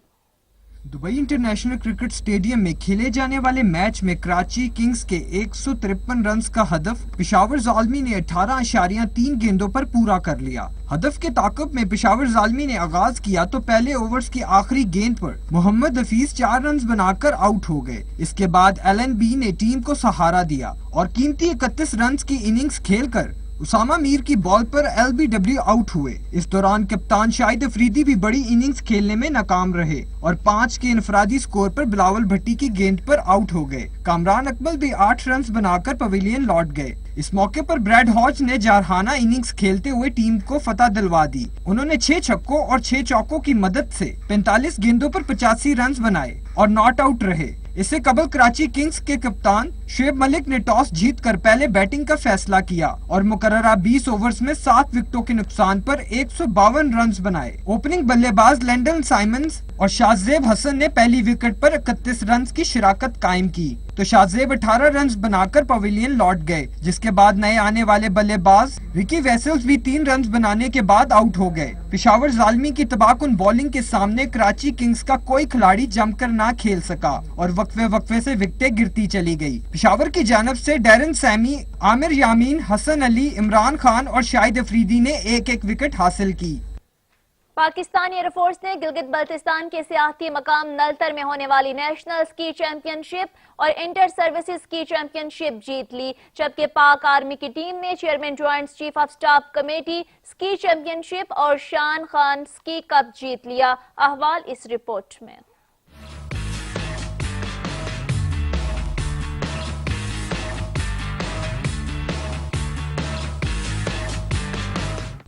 दुबई इंटरनेशनल क्रिकेट स्टेडियम में खेले जाने वाले मैच में कराची किंग्स के 153 रन का हदफ पेशावर ज़ालमी ने 18.3 गेंदों पर पूरा कर लिया। हदफ के ताक़ुब में पेशावर ज़ालमी ने आगाज किया तो पहले ओवर्स की आखिरी गेंद पर मोहम्मद हफीज 4 रन बनाकर आउट हो गए। इसके बाद LNB ने टीम को सहारा दिया और कीमती 31 रन की इनिंग्स खेलकर उसामा मीर की बॉल पर LBW आउट हुए। इस दौरान कप्तान शाहिद अफरीदी भी बड़ी इनिंग्स खेलने में नाकाम रहे और 5 के इनफरादी स्कोर पर बिलावल भट्टी की गेंद पर आउट हो गए। कामरान अकमल भी 8 रन बनाकर पवेलियन लौट गए। इस मौके पर ब्रैड हॉज ने जारहाना इनिंग्स खेलते हुए टीम को फतह दिलवा दी। उन्होंने 6 छक्कों और 6 चौकों की मदद से 45 गेंदों पर 85 रन बनाए और नॉट आउट रहे। इससे कबल कराची किंग्स के कप्तान शुएब मलिक ने टॉस जीतकर पहले बैटिंग का फैसला किया और मुकर्ररा 20 ओवर्स में 7 विकेटों के नुकसान पर 152 रन बनाए। ओपनिंग बल्लेबाज लैंडन साइमंस और शाहजेब हसन ने पहली विकेट पर 31 रन की शिराकत कायम की तो शाहजेब 18 रन बनाकर पवेलियन लौट गए, जिसके बाद नए आने वाले बल्लेबाज रिकी वेसल्स भी 3 रन बनाने के बाद आउट हो गए। पेशावर ज़ालमी की तबाहकुन बॉलिंग के सामने कराची किंग्स का कोई खिलाड़ी जमकर ना खेल सका और वक्फे से विकेटें गिरती चली गई। पेशावर की जानब से डैरन सैमी, आमिर यामीन, हसन अली, इमरान खान और शाहिद अफरीदी ने 1-1 विकेट हासिल की। पाकिस्तानी एयरफोर्स ने गिलगित बल्तिस्तान के सियाहती मकाम नलतर में होने वाली नेशनल स्की चैंपियनशिप और इंटर सर्विसेज स्की चैंपियनशिप जीत ली, जबकि पाक आर्मी की टीम ने chairman joint chief of staff committee ski championship और शान खान स्की कप जीत लिया। अहवाल इस रिपोर्ट में।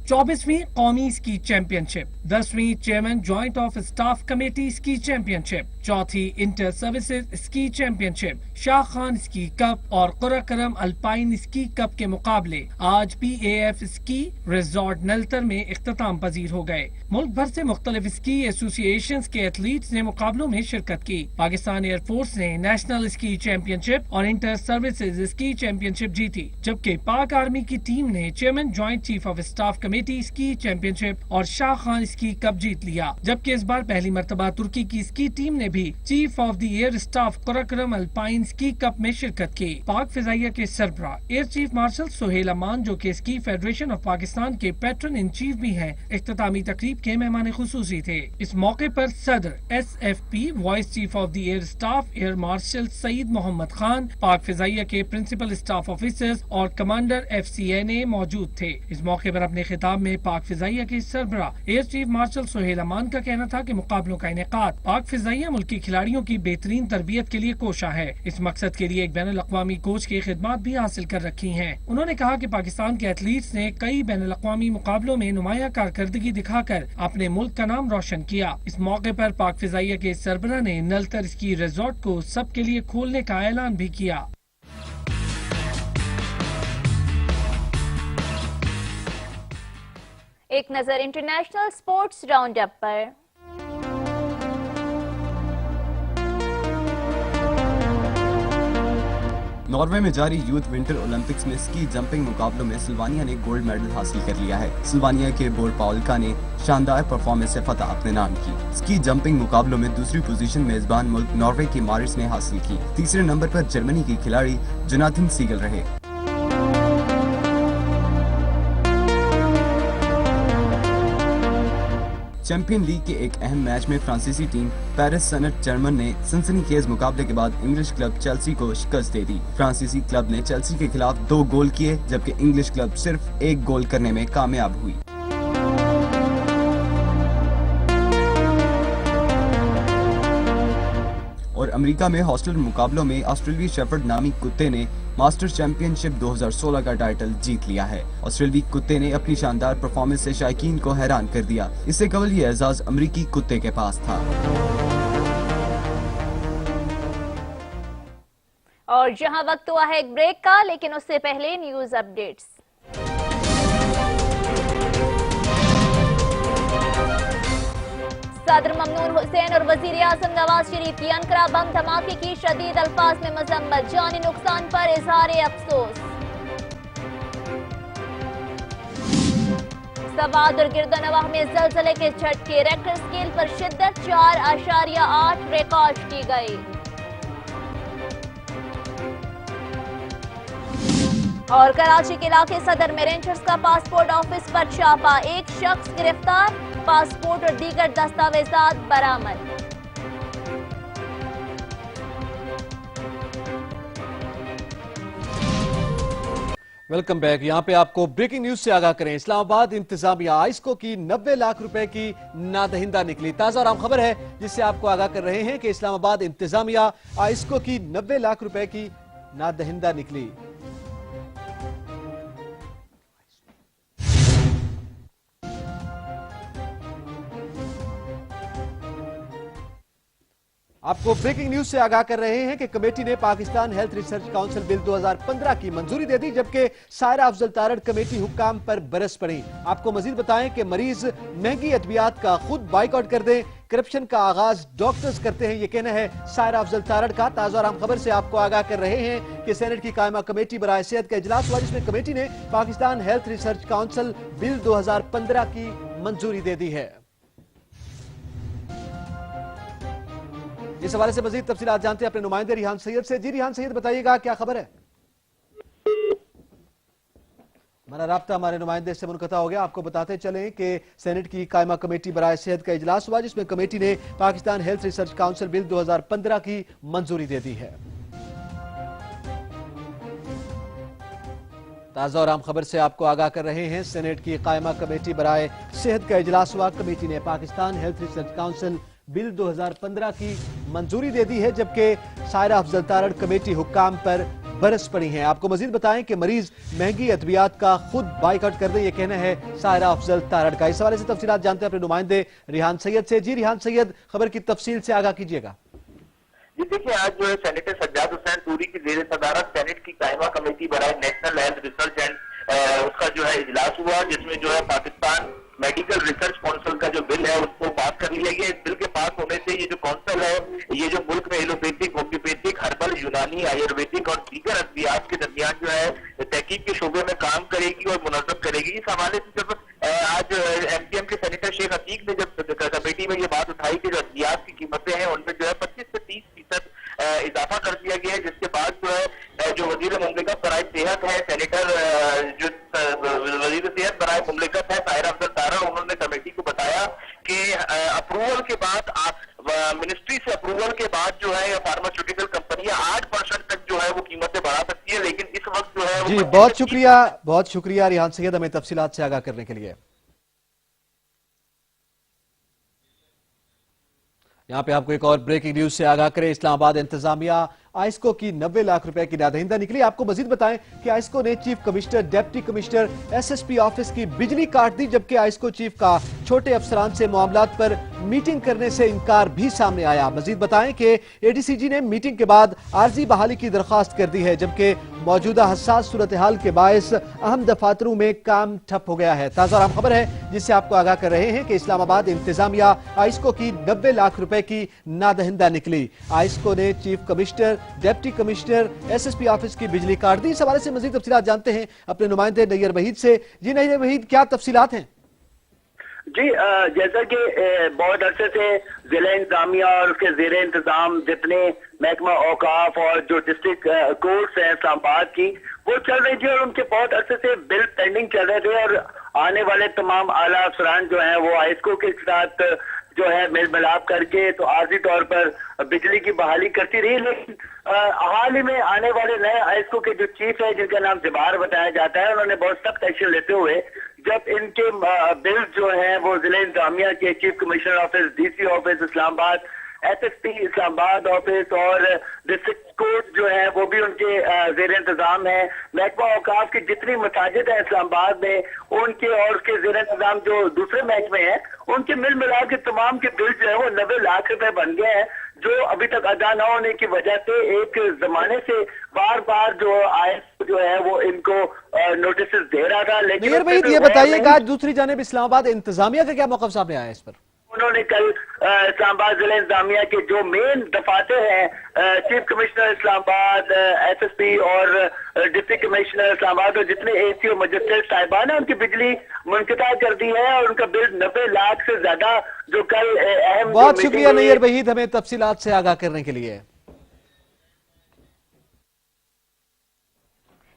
24वीं कौमी स्की चैंपियनशिप, 10वीं chairman joint of staff committee ski championship चौथी inter services ski championship, Shah Khan ski cup और कुर्रकरम अल्पाइन स्की कप के मुकाबले आज PAF स्की रिजॉर्ट नलतर में इख्तिताम पजीर हो गए। मुल्क भर से मुख्तलिफ स्की एसोसिएशंस के एथलीट्स ने मुकाबलों में शिरकत की। पाकिस्तान एयरफोर्स ने नेशनल स्की चैंपियनशिप और इंटर सर्विसेज स्की चैंपियनशिप जीती, जबकि पाक आर्मी की टीम ने chairman joint chief of staff committee ski championship और शाह खान स्की कप जीत लिया। जबकि इस बार पहली मर्तबा तुर्की की स्की टीम ने भी chief of the air staff कुर्रकरम अल्पाइन स्की कप में शिरकत की। पाक फिजाइया के सरबराह air chief marshal Suhail Aman, जो कि स्की फेडरेशन ऑफ पाकिस्तान के पैट्रन इन चीफ भी हैं, इख्तितामी तकरीब के मेहमान खुसूसी थे। इस मौके पर सदर SFP vice chief of the air staff air marshal Saeed Mohammad Khan, Pak फिजाइया के प्रिंसिपल स्टाफ ऑफिसर्स और कमांडर FCNA मौजूद थे। इस मौके पर अपने खिताब में पाक फिजाइया के सरबराह एयर चीफ मार्शल सुहेल अमान का कहना था कि मुकाबलों का इनेकाद पाक फिजाइया मुल्क के खिलाड़ियों की बेहतरीन तरबियत के लिए कोशा है। इस मकसद के लिए एक बैनुल-अक़वामी कोच की खिदमत भी हासिल कर रखी हैं। उन्होंने कहा कि पाकिस्तान के एथलीट्स ने कई बैनुल-अक़वामी मुकाबलों में नुमाया कारकर्दगी दिखाकर अपने मुल्क का नाम रोशन किया। इस मौके पर पाक फिजाइया के सरबराह ने नलतर स्की रिजॉर्ट को सबके लिए खोलने का ऐलान भी किया। एक नजर इंटरनेशनल स्पोर्ट्स राउंड अप पर। नॉर्वे में जारी यूथ विंटर ओलंपिक्स में स्की जंपिंग मुकाबलों में सिल्वानिया ने गोल्ड मेडल हासिल कर लिया है। सिल्वानिया के बोर पाउल्का ने शानदार परफॉर्मेंस से फतह अपने नाम की। स्की जंपिंग मुकाबलों में दूसरी पोजीशन मेजबान मुल्क नॉर्वे की मारिस ने हासिल की। तीसरे नंबर पर जर्मनी की खिलाड़ी जोनाथन सीगल रहे। चैंपियन लीग के एक अहम मैच में फ्रांसीसी टीम पेरिस सेंट जर्मन ने सनसनीखेज मुकाबले के बाद इंग्लिश क्लब चेल्सी को शिकस्त दे दी। फ्रांसीसी क्लब ने चेल्सी के खिलाफ 2 गोल किए, जबकि इंग्लिश क्लब सिर्फ 1 गोल करने में कामयाब हुई। और अमेरिका में हॉस्टल मुकाबलों में ऑस्ट्रेलियाई शेफर्ड नामी कुत्ते ने मास्टर्स चैंपियनशिप 2016 का टाइटल जीत लिया है। ऑस्ट्रेलियाई कुत्ते ने अपनी शानदार परफॉर्मेंस से शायकीन को हैरान कर दिया। इससे कबल ये एजाज अमेरिकी कुत्ते के पास था। और जहां वक्त हुआ है एक ब्रेक का, लेकिन उससे पहले न्यूज अपडेट्स। सदर ममनून हुसैन और वजीर आजम नवाज शरीफ की अनकरा बम धमाके की शदीद अल्फाज में मजम्मत, जानी नुकसान पर इजहार अफसोस। सवाद और गिरदनवाह में जलजले के झटके, रेक्टर स्केल पर शिद्दत 4.8 रिकॉर्ड की गई। और कराची के इलाके सदर में रेंजर्स का पासपोर्ट ऑफिस पर छापा, एक शख्स गिरफ्तार, पासपोर्ट और दीगर दस्तावेजात बरामद। Welcome back. यहाँ पे आपको ब्रेकिंग न्यूज से आगाह करें। इस्लामाबाद इंतजामिया आइस्को की 90 लाख रुपए की नादहिंदा निकली। ताजा और आम खबर है जिससे आपको आगाह कर रहे हैं कि इस्लामाबाद इंतजामिया आइस्को की 90 लाख रुपए की नादहिंदा निकली। आपको ब्रेकिंग न्यूज से आगाह कर रहे हैं कि कमेटी ने Pakistan health research council bill 2015 की मंजूरी दे दी, जबकि सायरा अफजल तारड़ कमेटी हुक्काम पर बरस पड़ी। आपको मजीद बताएं कि मरीज महंगी अद्वियात का खुद बाइकआउट कर दें, करप्शन का आगाज डॉक्टर्स करते हैं, ये कहना है सायरा अफजल तारड़ का। ताजा और आम खबर से आपको आगाह कर रहे हैं कि सेनेट की कायमा कमेटी बराए सेहत का इजलास हुआ, जिसमें कमेटी ने Pakistan health research council bill 2015 की मंजूरी दे दी है। इस हवाले से मजीद तफसीलात जानते हैं अपने नुमाइंदे रिहान सैयद से। जी रिहान सैयद, बताइएगा क्या खबर है? हमारा राब्ता हमारे नुमाइंदे से मुनक़ता हो गया। आपको बताते चलें कि सेनेट की कायमा कमेटी बराए सेहत का इजलास हुआ, जिसमें कमेटी ने Pakistan health research council bill 2015 की मंजूरी दे दी है। ताजा और आम खबर से आपको आगाह कर रहे हैं। सेनेट की कायमा कमेटी बराए सेहत का इजलास हुआ, कमेटी ने Pakistan health research council bill 2015 की मंजूरी दे दी है, जबकि सायरा अफजल तारड़ कमेटी हुक्काम पर बरस पड़ी हैं। आपको मजीद बताएं कि मरीज महंगी अद्वियात का खुद बाइकआउट कर दे, ये कहना है सायरा अफजल तारड़ का। इस हवाले से तफसीलात जानते हैं अपने नुमाइंदे रिहान सैयद से। जी रिहान सैयद, खबर की तफसील से आगाह कीजिएगा। یہ دیکھیں آج جو ہے سینیٹر سجاد حسین پوری کی زیر صدارت سینٹ کی قائمہ کمیٹی برائے نیشنل ہیلتھ ریسرچ اینڈ اس کا جو ہے اجلاس ہوا، جس میں جو ہے پاکستان میڈیکل ریسرچ کونسل کا جو بل ہے اس کو پاس کر لیا گیا۔ اس بل کے پاس ہونے سے یہ جو کونسل ہے یہ جو ملک میں ایلوپیتھک، ہومیوپیتھک، ہربل، یونانی، آیورویدک اور دیگر ادویات کے درمیان جو ہے تحقیق کے شعبے میں کام کرے گی اور منظم کرے گی۔ اس حوالے سے جب آج ایم پی ایم کے سینیٹر شیخ عتیق نے جب کمیٹی میں یہ بات اٹھائی کہ جو ادویات کی قیمتیں ہیں ان میں جو ہے 25 سے 30% اضافہ کر دیا گیا ہے، جس کے بعد جو ہے جو وزیر مملکت برائے صحت ہے سینیٹر جو وزیر صحت برائے مملکت ہے طاہرہ افضل تارڑ، انہوں نے کمیٹی کو بتایا کہ اپروول کے بعد منسٹری سے اپروول کے بعد جو ہے فارماسیوٹیکل کمپنیاں 8% تک جو ہے وہ قیمتیں بڑھا سکتی ہے، لیکن اس وقت جو ہے جی بہت شکریہ ریحان سید ہمیں تفصیلات سے آگاہ کرنے کے لیے۔ یہاں پہ آپ کو ایک اور بریکنگ نیوز سے آگاہ کریں، اسلام آباد انتظامیہ آئسکو کی 90 لاکھ روپے کی نادہندہ نکلی۔ آپ کو مزید بتائیں کہ آئسکو نے chief commissioner, deputy commissioner, S S P office کی بجلی کاٹ دی، جبکہ آئسکو چیف کا چھوٹے افسران سے معاملات پر میٹنگ کرنے سے انکار بھی سامنے آیا۔ مزید بتائیں کہ اے ڈی سی جی نے میٹنگ کے بعد عارضی بحالی کی درخواست کر دی ہے، جبکہ موجودہ حساس صورتحال کے باعث اہم دفاتروں میں کام ٹھپ ہو گیا ہے۔ تازہ اور اہم خبر ہے جس سے آپ کو آگاہ کر رہے ہیں کہ اسلام آباد انتظامیہ آئسکو کی 90 لاکھ روپے کی نادہندہ نکلی۔ آئسکو نے chief commissioner, deputy commissioner, S S P office کی بجلی کاٹ دی۔ اس حوالے سے مزید تفصیلات جانتے ہیں اپنے نمائندے نیر وحید سے۔ جی نیر وحید، کیا تفصیلات ہیں؟ جی جیسا کہ بہت عرصے سے ضلع انتظامیہ اور اس کے زیر انتظام جتنے محکمہ اوقاف اور جو ڈسٹرکٹ کورٹس ہیں اسلام آباد کی وہ چل رہی تھی اور ان کے بہت عرصے سے بل پینڈنگ چل رہے تھے، اور آنے والے تمام اعلیٰ افسران جو ہیں وہ آئسکو کے ساتھ جو ہے میل ملاپ کر کے تو عارضی طور پر بجلی کی بحالی کرتی رہی، لیکن حال ہی میں آنے والے نئے آئسکو کے جو چیف ہے جن کا نام جبار بتایا جاتا ہے، انہوں نے بہت سخت ایکشن لیتے ہوئے جب ان کے بل جو ہیں وہ ضلع انتظامیہ کے chief commissioner office, D C office Islamabad, S S P اسلام آباد آفس اور ڈسٹرکٹ کورٹ جو ہے وہ بھی ان کے زیر انتظام ہیں، محکمہ اوقاف کی جتنی مساجد ہیں اسلام آباد میں ان کے اور اس کے زیر انتظام جو دوسرے محکمے ہیں ان کے مل ملا کے تمام کے بل جو ہے وہ 90 لاکھ روپے بن گئے ہیں، جو ابھی تک ادا نہ ہونے کی وجہ سے ایک زمانے سے بار بار جو جو ہے وہ ان کو نوٹسز دے رہا تھا۔ لیکن نیر وحید یہ بتائیے کہ آج دوسری جانب اسلام آباد انتظامیہ کا کیا موقف سامنے آیا اس پر؟ انہوں نے کل اسلام آباد ضلع انتظامیہ کے جو مین دفاتر ہیں چیف کمشنر اسلام آباد، ایس ایس پی اور ڈپٹی کمشنر اسلام آباد اور جتنے اے سی اور مجسٹریٹ صاحبان ہیں ان کی بجلی منقطع کر دی ہے اور ان کا بل 90 لاکھ سے زیادہ جو کل اہم۔ بہت شکریہ نیر وحید ہمیں تفصیلات سے آگاہ کرنے کے لیے۔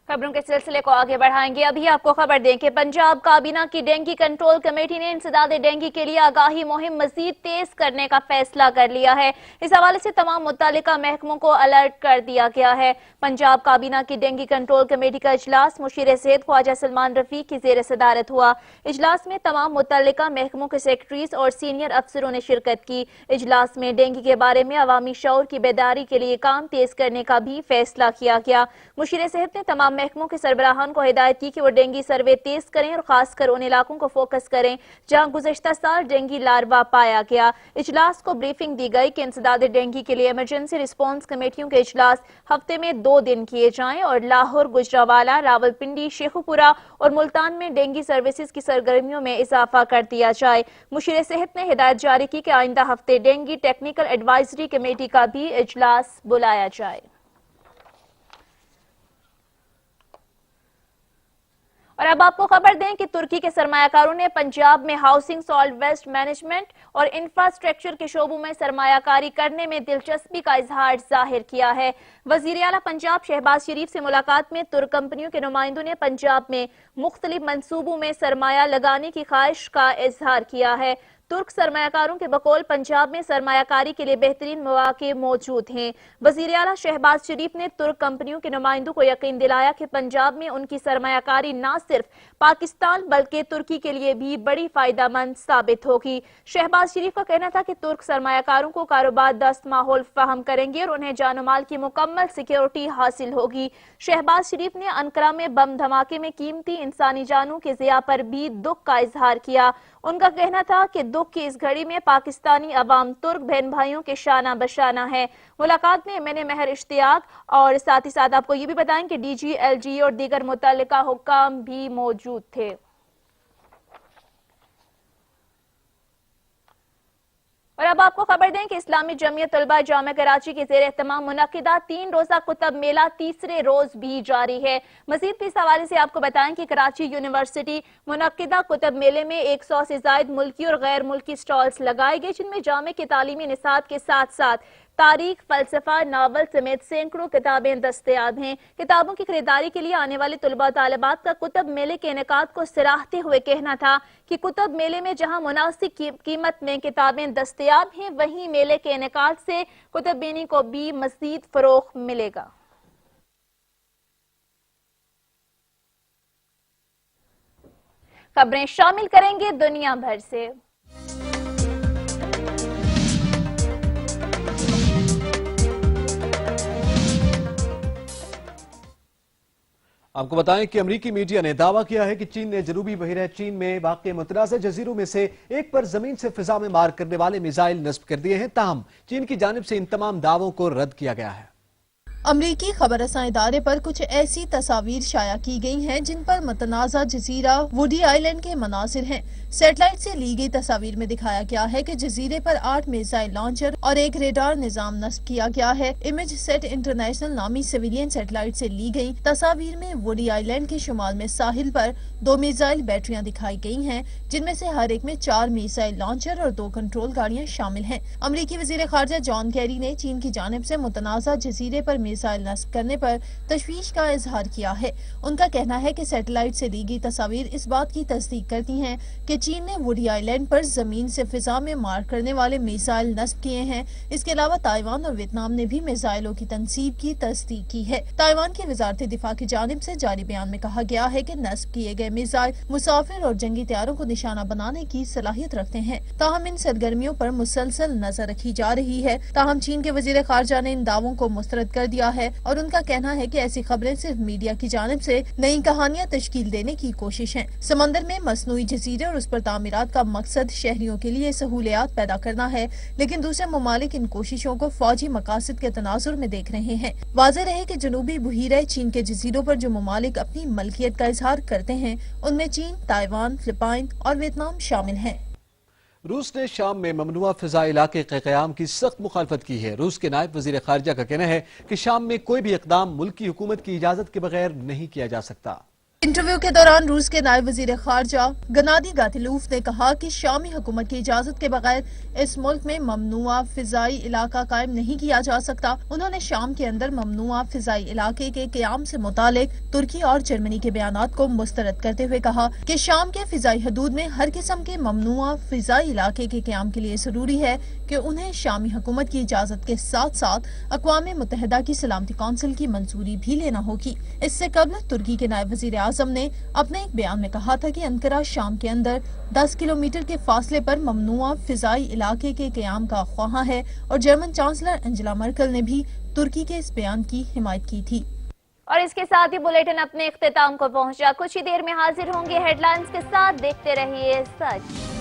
خبروں کے سلسلے کو آگے بڑھائیں گے۔ ابھی آپ کو خبر دیں کہ پنجاب کابینہ کی ڈینگی کنٹرول کمیٹی نے انسداد ڈینگی کے لیے آگاہی مہم مزید تیز کرنے کا فیصلہ کر لیا ہے۔ اس حوالے سے تمام متعلقہ محکموں کو الرٹ کر دیا گیا ہے۔ پنجاب کابینہ کی ڈینگی کنٹرول کمیٹی کا اجلاس مشیر صحت خواجہ سلمان رفیق کی زیر صدارت ہوا۔ اجلاس میں تمام متعلقہ محکموں کے سیکرٹریز اور سینئر افسروں نے شرکت کی۔ اجلاس میں ڈینگی کے بارے میں عوامی شعور کی بیداری کے لیے کام تیز کرنے کا بھی فیصلہ کیا گیا۔ مشیر صحت نے تمام محکموں کے سربراہان کو ہدایت کی کہ وہ ڈینگی سروے تیز کریں اور خاص کر ان علاقوں کو فوکس کریں جہاں گزشتہ سال ڈینگی لاروا پایا گیا۔ اجلاس کو بریفنگ دی گئی کہ انسداد ڈینگی کے لیے ایمرجنسی رسپانس کمیٹیوں کے اجلاس ہفتے میں 2 دن کیے جائیں اور لاہور، گجرانوالہ، راولپنڈی، شیخوپورہ اور ملتان میں ڈینگی سروسز کی سرگرمیوں میں اضافہ کر دیا جائے۔ مشیر صحت نے ہدایت جاری کی کہ آئندہ ہفتے ڈینگی ٹیکنیکل ایڈوائزری کمیٹی کا بھی اجلاس بلایا جائے۔ اور اب آپ کو خبر دیں کہ ترکی کے سرمایہ کاروں نے پنجاب میں ہاؤسنگ، سالٹ ویسٹ مینجمنٹ اور انفراسٹرکچر کے شعبوں میں سرمایہ کاری کرنے میں دلچسپی کا اظہار ظاہر کیا ہے۔ وزیر اعلیٰ پنجاب شہباز شریف سے ملاقات میں ترک کمپنیوں کے نمائندوں نے پنجاب میں مختلف منصوبوں میں سرمایہ لگانے کی خواہش کا اظہار کیا ہے۔ ترک سرمایہ کاروں کے بقول پنجاب میں سرمایہ کاری کے لیے بہترین مواقع موجود ہیں۔ وزیر اعلیٰ شہباز شریف نے ترک کمپنیوں کے نمائندوں کو یقین دلایا کہ پنجاب میں ان کی سرمایہ کاری نہ صرف پاکستان بلکہ ترکی کے لیے بھی بڑی فائدہ مند ثابت ہوگی۔ شہباز شریف کا کہنا تھا کہ ترک سرمایہ کاروں کو کاروبار دست ماحول فراہم کریں گے اور انہیں جان و مال کی مکمل سیکیورٹی حاصل ہوگی۔ شہباز شریف نے انقرہ میں بم دھماکے میں قیمتی انسانی جانوں کے ضیاع پر بھی دکھ کا اظہار کیا۔ ان کا کہنا تھا کہ دکھ دکھ کی اس گھڑی میں پاکستانی عوام ترک بہن بھائیوں کے شانہ بشانہ ہے۔ ملاقات میں ایم این اے مہر اشتیاق اور ساتھ ہی ساتھ آپ کو یہ بھی بتائیں کہ ڈی جی ایل جی اور دیگر متعلقہ حکام بھی موجود تھے۔ اور اب آپ کو خبر دیں کہ اسلامی جمعیت طلبہ جامعہ کراچی کے زیر اہتمام منعقدہ 3 روزہ کتب میلہ تیسرے روز بھی جاری ہے۔ مزید اس حوالے سے آپ کو بتائیں کہ کراچی یونیورسٹی منعقدہ کتب میلے میں 100 سے زائد ملکی اور غیر ملکی سٹالز لگائے گئے، جن میں جامعہ کے تعلیمی نصاب کے ساتھ ساتھ تاریخ، فلسفہ، ناول سمیت سینکڑوں کتابیں دستیاب ہیں۔ کتابوں کی خریداری کے لیے آنے والے طلباء طالبات کا کتب میلے کے انعقاد کو سراہتے ہوئے کہنا تھا کہ کتب میلے میں جہاں مناسب قیمت میں کتابیں دستیاب ہیں، وہیں میلے کے انعقاد سے کتب بینی کو بھی مزید فروغ ملے گا۔ خبریں شامل کریں گے دنیا بھر سے۔ آپ کو بتائیں کہ امریکی میڈیا نے دعویٰ کیا ہے کہ چین نے جنوبی بحیرہ چین میں واقع متنازع جزیروں میں سے ایک پر زمین سے فضا میں مار کرنے والے میزائل نصب کر دیے ہیں، تاہم چین کی جانب سے ان تمام دعووں کو رد کیا گیا ہے۔ امریکی خبر رساں ادارے پر کچھ ایسی تصاویر شائع کی گئی ہیں جن پر متنازع جزیرہ ووڈی آئی لینڈ کے مناظر ہیں۔ سیٹلائٹ سے لی گئی تصاویر میں دکھایا گیا ہے کہ جزیرے پر 8 میزائل لانچر اور ایک ریڈار نظام نصب کیا گیا ہے۔ امیج سیٹ انٹرنیشنل نامی سویلین سیٹلائٹ سے لی گئی تصاویر میں ووڈی آئی لینڈ کے شمال میں ساحل پر 2 میزائل بیٹریاں دکھائی گئی ہیں، جن میں سے ہر ایک میں 4 میزائل لانچر اور 2 کنٹرول گاڑیاں شامل ہیں۔ امریکی وزیر خارجہ جان کیری نے چین کی جانب سے متنازع جزیرے پر میزائل نصب کرنے پر تشویش کا اظہار کیا ہے۔ ان کا کہنا ہے کہ سیٹلائٹ سے لی گئی تصاویر اس بات کی تصدیق کرتی ہیں کہ چین نے ووڈی آئی لینڈ پر زمین سے فضا میں مار کرنے والے میزائل نصب کیے ہیں۔ اس کے علاوہ تائیوان اور ویتنام نے بھی میزائلوں کی تنصیب کی تصدیق کی ہے۔ تائیوان کی وزارت دفاع کی جانب سے جاری بیان میں کہا گیا ہے کہ نصب کیے گئے میزائل مسافر اور جنگی طیاروں کو نشانہ بنانے کی صلاحیت رکھتے ہیں، تاہم ان سرگرمیوں پر مسلسل نظر رکھی جا رہی ہے۔ تاہم چین کے وزیر خارجہ نے ان دعووں کو مسترد کر دیا ہے اور ان کا کہنا ہے کہ ایسی خبریں صرف میڈیا کی جانب سے نئی کہانیاں تشکیل دینے کی کوشش ہیں۔ سمندر میں مصنوعی جزیرے اور اس پر تعمیرات کا مقصد شہریوں کے لیے سہولیات پیدا کرنا ہے، لیکن دوسرے ممالک ان کوششوں کو فوجی مقاصد کے تناظر میں دیکھ رہے ہیں۔ واضح رہے کہ جنوبی بحیرہ چین کے جزیروں پر جو ممالک اپنی ملکیت کا اظہار کرتے ہیں، ان میں چین، تائیوان، فلپائن اور ویتنام شامل ہیں۔ روس نے شام میں ممنوعہ فضائی علاقے کے قیام کی سخت مخالفت کی ہے۔ روس کے نائب وزیر خارجہ کا کہنا ہے کہ شام میں کوئی بھی اقدام ملکی حکومت کی اجازت کے بغیر نہیں کیا جا سکتا۔ انٹرویو کے دوران روس کے نائب وزیر خارجہ گنادی گاتیلوف نے کہا کہ شامی حکومت کی اجازت کے بغیر اس ملک میں ممنوعہ فضائی علاقہ قائم نہیں کیا جا سکتا۔ انہوں نے شام کے اندر ممنوعہ فضائی علاقے کے قیام سے متعلق ترکی اور جرمنی کے بیانات کو مسترد کرتے ہوئے کہا کہ شام کے فضائی حدود میں ہر قسم کے ممنوعہ فضائی علاقے کے قیام کے لیے ضروری ہے کہ انہیں شامی حکومت کی اجازت کے ساتھ ساتھ اقوام متحدہ کی سلامتی کونسل کی منظوری بھی لینا ہوگی۔ اس سے قبل ترکی کے نائب وزیر اعظم نے اپنے ایک بیان میں کہا تھا کہ انقرہ شام کے اندر 10 کلومیٹر کے فاصلے پر ممنوعہ فضائی علاقے کے قیام کا خواہاں ہے، اور جرمن چانسلر انجلا مرکل نے بھی ترکی کے اس بیان کی حمایت کی تھی۔ اور اس کے ساتھ ہی بلیٹن اپنے اختتام کو پہنچا۔ کچھ ہی دیر میں حاضر ہوں گے ہیڈ لائنز کے ساتھ، دیکھتے رہیے سچ۔